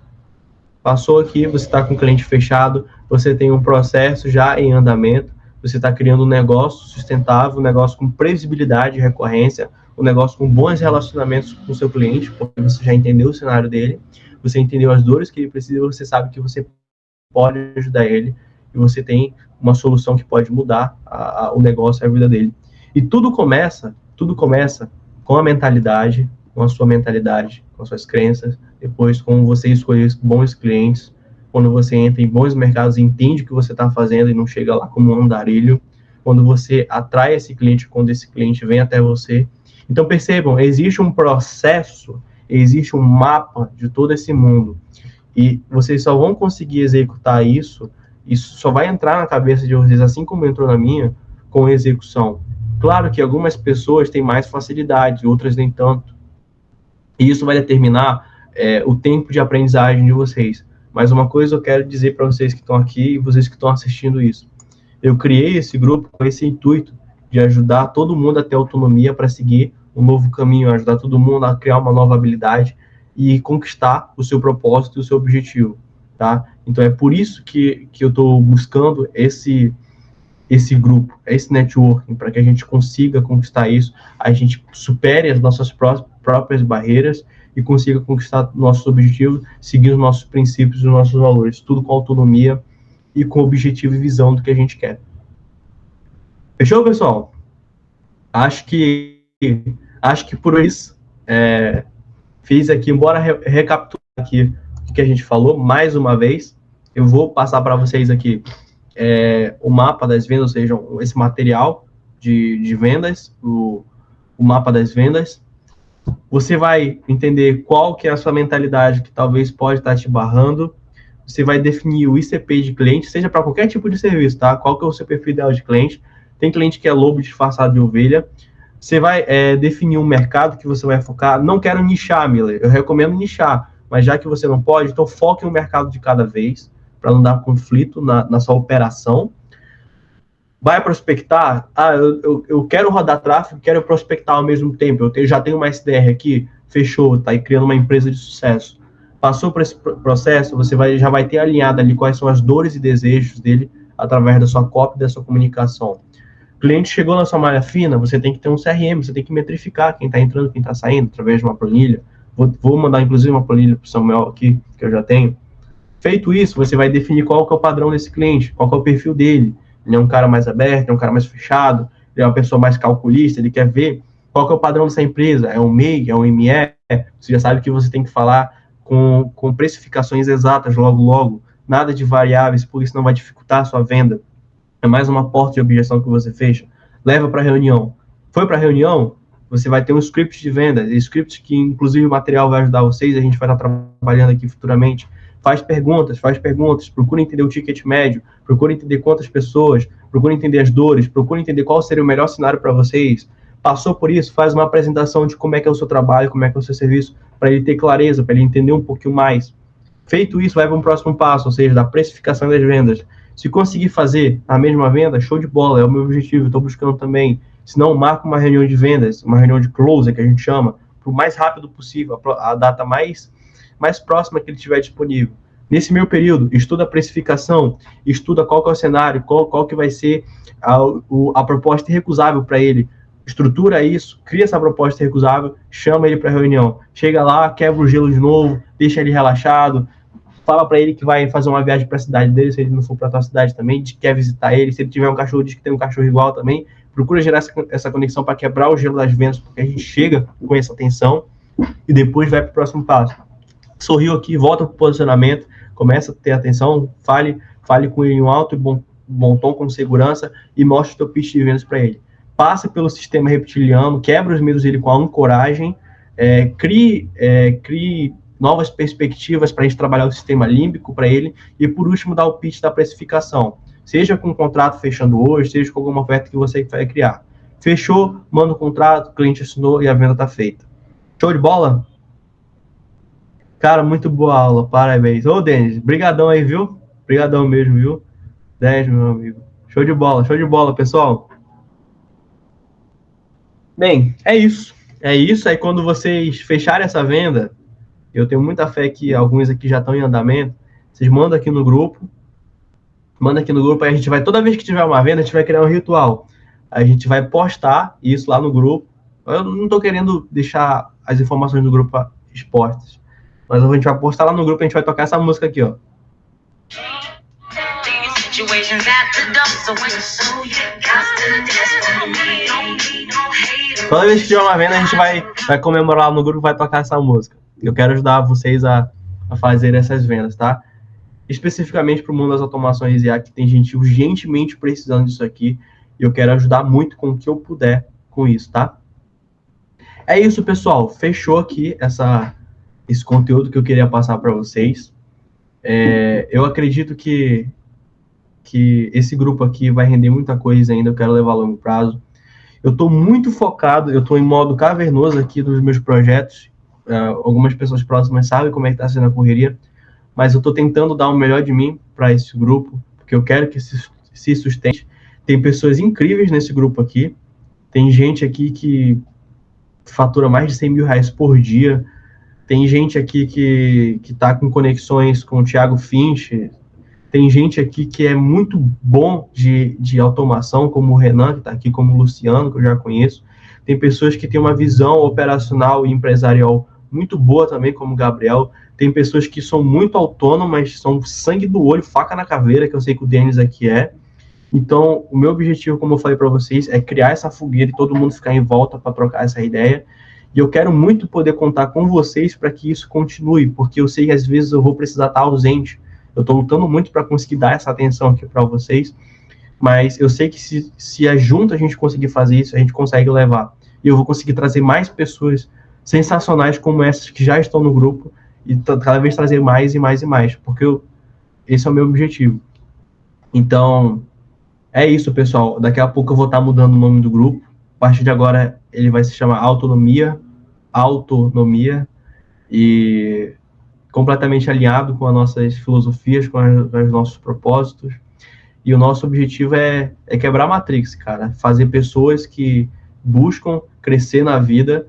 você está com o cliente fechado, você tem um processo já em andamento, você está criando um negócio sustentável, um negócio com previsibilidade e recorrência, um negócio com bons relacionamentos com o seu cliente, porque você já entendeu o cenário dele, você entendeu as dores que ele precisa, você sabe que você pode ajudar ele, e você tem uma solução que pode mudar o negócio e a vida dele. E tudo começa com a mentalidade, com a sua mentalidade, com as suas crenças, depois com você escolher bons clientes, quando você entra em bons mercados e entende o que você está fazendo e não chega lá como um andarilho, quando você atrai esse cliente, quando esse cliente vem até você. Então percebam, existe um processo, existe um mapa de todo esse mundo, e vocês só vão conseguir executar isso só vai entrar na cabeça de vocês, assim como entrou na minha, com execução. Claro que algumas pessoas têm mais facilidade, outras nem tanto, e isso vai determinar o tempo de aprendizagem de vocês. Mas uma coisa eu quero dizer para vocês que estão aqui e vocês que estão assistindo isso. Eu criei esse grupo com esse intuito de ajudar todo mundo a ter autonomia para seguir um novo caminho, ajudar todo mundo a criar uma nova habilidade e conquistar o seu propósito e o seu objetivo, tá? Então é por isso que eu estou buscando esse grupo, esse networking, para que a gente consiga conquistar isso, a gente supere as nossas próprias barreiras e consiga conquistar nossos objetivos, seguir os nossos princípios e os nossos valores, tudo com autonomia e com objetivo e visão do que a gente quer. Fechou, pessoal? Acho que por isso fiz aqui, embora recapitular aqui o que a gente falou mais uma vez, eu vou passar para vocês aqui o mapa das vendas, ou seja, esse material de vendas, o mapa das vendas. Você vai entender qual que é a sua mentalidade que talvez pode estar te barrando. Você vai definir o ICP de cliente, seja para qualquer tipo de serviço, tá? Qual que é o seu perfil ideal de cliente? Tem cliente que é lobo disfarçado de ovelha. Você vai definir um mercado que você vai focar. Não quero nichar, Miller. Eu recomendo nichar, mas já que você não pode, então foque no mercado de cada vez, para não dar conflito na sua operação. Vai prospectar? Eu quero rodar tráfego, quero prospectar ao mesmo tempo. Eu já tenho uma SDR aqui, fechou, tá aí criando uma empresa de sucesso. Passou por esse processo, você já vai ter alinhado ali quais são as dores e desejos dele através da sua copy e da sua comunicação. O cliente chegou na sua malha fina, você tem que ter um CRM, você tem que metrificar quem está entrando, quem está saindo, através de uma planilha. Vou mandar, inclusive, uma planilha para o Samuel aqui, que eu já tenho. Feito isso, você vai definir qual que é o padrão desse cliente, qual que é o perfil dele. Ele é um cara mais aberto, é um cara mais fechado, ele é uma pessoa mais calculista, ele quer ver qual que é o padrão dessa empresa, é um MEI, é um ME, você já sabe que você tem que falar com precificações exatas logo, nada de variáveis, porque senão vai dificultar a sua venda. É mais uma porta de objeção que você fecha. Leva para a reunião. Foi para a reunião, você vai ter um script de venda, script que inclusive o material vai ajudar vocês, a gente vai estar trabalhando aqui futuramente. Faz perguntas, procura entender o ticket médio, procura entender quantas pessoas, procura entender as dores, procura entender qual seria o melhor cenário para vocês. Passou por isso, faz uma apresentação de como é que é o seu trabalho, como é que é o seu serviço, para ele ter clareza, para ele entender um pouquinho mais. Feito isso, vai para um próximo passo, ou seja, da precificação das vendas. Se conseguir fazer a mesma venda, show de bola, é o meu objetivo, estou buscando também. Se não, marca uma reunião de vendas, uma reunião de closer, que a gente chama, para o mais rápido possível, a data mais próxima que ele tiver disponível. Nesse meio período, estuda a precificação, estuda qual que é o cenário, qual que vai ser a proposta irrecusável para ele. Estrutura isso, cria essa proposta irrecusável, chama ele para a reunião. Chega lá, quebra o gelo de novo, deixa ele relaxado, fala para ele que vai fazer uma viagem para a cidade dele, se ele não for para a tua cidade também, quer visitar ele. Se ele tiver um cachorro, diz que tem um cachorro igual também. Procura gerar essa conexão para quebrar o gelo das vendas, porque a gente chega com essa atenção e depois vai para o próximo passo. Sorriu aqui, volta para o posicionamento, começa a ter atenção, fale com ele em um alto e bom tom, com segurança, e mostre o teu pitch de vendas para ele. Passa pelo sistema reptiliano, quebra os medos dele com a ancoragem, crie novas perspectivas para a gente trabalhar o sistema límbico para ele, e por último dá o pitch da precificação, seja com um contrato fechando hoje, seja com alguma oferta que você vai criar. Fechou, manda o contrato, o cliente assinou e a venda está feita. Show de bola? Cara, muito boa aula, parabéns. Ô, Denis, brigadão aí, viu? Brigadão mesmo, viu? 10, meu amigo. Show de bola, pessoal. Bem, é isso. É isso. Aí quando vocês fecharem essa venda, eu tenho muita fé que alguns aqui já estão em andamento. Vocês mandam aqui no grupo. Manda aqui no grupo, aí a gente vai, toda vez que tiver uma venda, a gente vai criar um ritual. A gente vai postar isso lá no grupo. Eu não estou querendo deixar as informações do grupo expostas. Mas a gente vai postar lá no grupo e a gente vai tocar essa música aqui, ó. Toda vez que tiver uma venda, a gente vai comemorar lá no grupo e vai tocar essa música. Eu quero ajudar vocês a fazer essas vendas, tá? Especificamente para o mundo das automações IA, que tem gente urgentemente precisando disso aqui. E eu quero ajudar muito com o que eu puder com isso, tá? É isso, pessoal. Fechou aqui esse conteúdo que eu queria passar para vocês. Eu acredito que esse grupo aqui vai render muita coisa ainda. Eu quero levar a longo prazo. Eu estou muito focado, eu estou em modo cavernoso aqui dos meus projetos. Algumas pessoas próximas sabem como é que está sendo a correria. Mas eu estou tentando dar o melhor de mim para esse grupo, porque eu quero que se sustente. Tem pessoas incríveis nesse grupo aqui. Tem gente aqui que fatura mais de 100 mil reais por dia. Tem gente aqui que está com conexões com o Thiago Finch. Tem gente aqui que é muito bom de automação, como o Renan, que está aqui, como o Luciano, que eu já conheço. Tem pessoas que têm uma visão operacional e empresarial muito boa também, como o Gabriel. Tem pessoas que são muito autônomas, são sangue do olho, faca na caveira, que eu sei que o Denis aqui é. Então, o meu objetivo, como eu falei para vocês, é criar essa fogueira e todo mundo ficar em volta para trocar essa ideia. E eu quero muito poder contar com vocês para que isso continue, porque eu sei que às vezes eu vou precisar estar ausente. Eu estou lutando muito para conseguir dar essa atenção aqui para vocês, mas eu sei que se junto a gente conseguir fazer isso, a gente consegue levar. E eu vou conseguir trazer mais pessoas sensacionais como essas que já estão no grupo, e cada vez trazer mais e mais e mais, porque esse é o meu objetivo. Então, é isso, pessoal. Daqui a pouco eu vou estar mudando o nome do grupo. A partir de agora, ele vai se chamar Autonomia, e completamente alinhado com as nossas filosofias, com os nossos propósitos. E o nosso objetivo é quebrar a Matrix, cara. Fazer pessoas que buscam crescer na vida,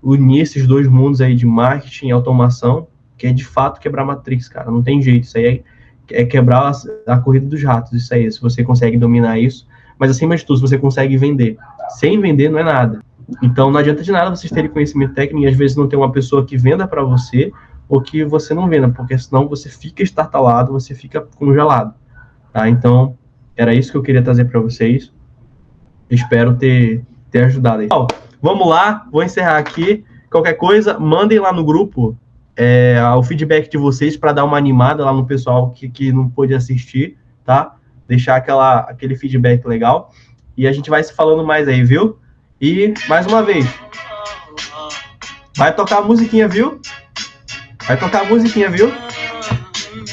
unir esses dois mundos aí de marketing e automação, que é de fato quebrar a Matrix, cara. Não tem jeito. Isso aí é quebrar a corrida dos ratos. Isso aí, se você consegue dominar isso. Mas acima de tudo, se você consegue vender. Sem vender não é nada. Então não adianta de nada vocês terem conhecimento técnico e às vezes não ter uma pessoa que venda para você ou que você não venda, porque senão você fica estartalado, você fica congelado. Tá? Então, era isso que eu queria trazer para vocês. Espero ter ajudado aí. Vamos lá, vou encerrar aqui. Qualquer coisa, mandem lá no grupo o feedback de vocês para dar uma animada lá no pessoal que não pôde assistir, tá? Deixar aquele feedback legal. E a gente vai se falando mais aí, viu? E, mais uma vez, vai tocar a musiquinha, viu?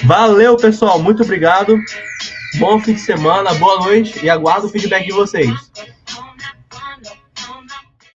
Valeu, pessoal. Muito obrigado. Bom fim de semana, boa noite e aguardo o feedback de vocês.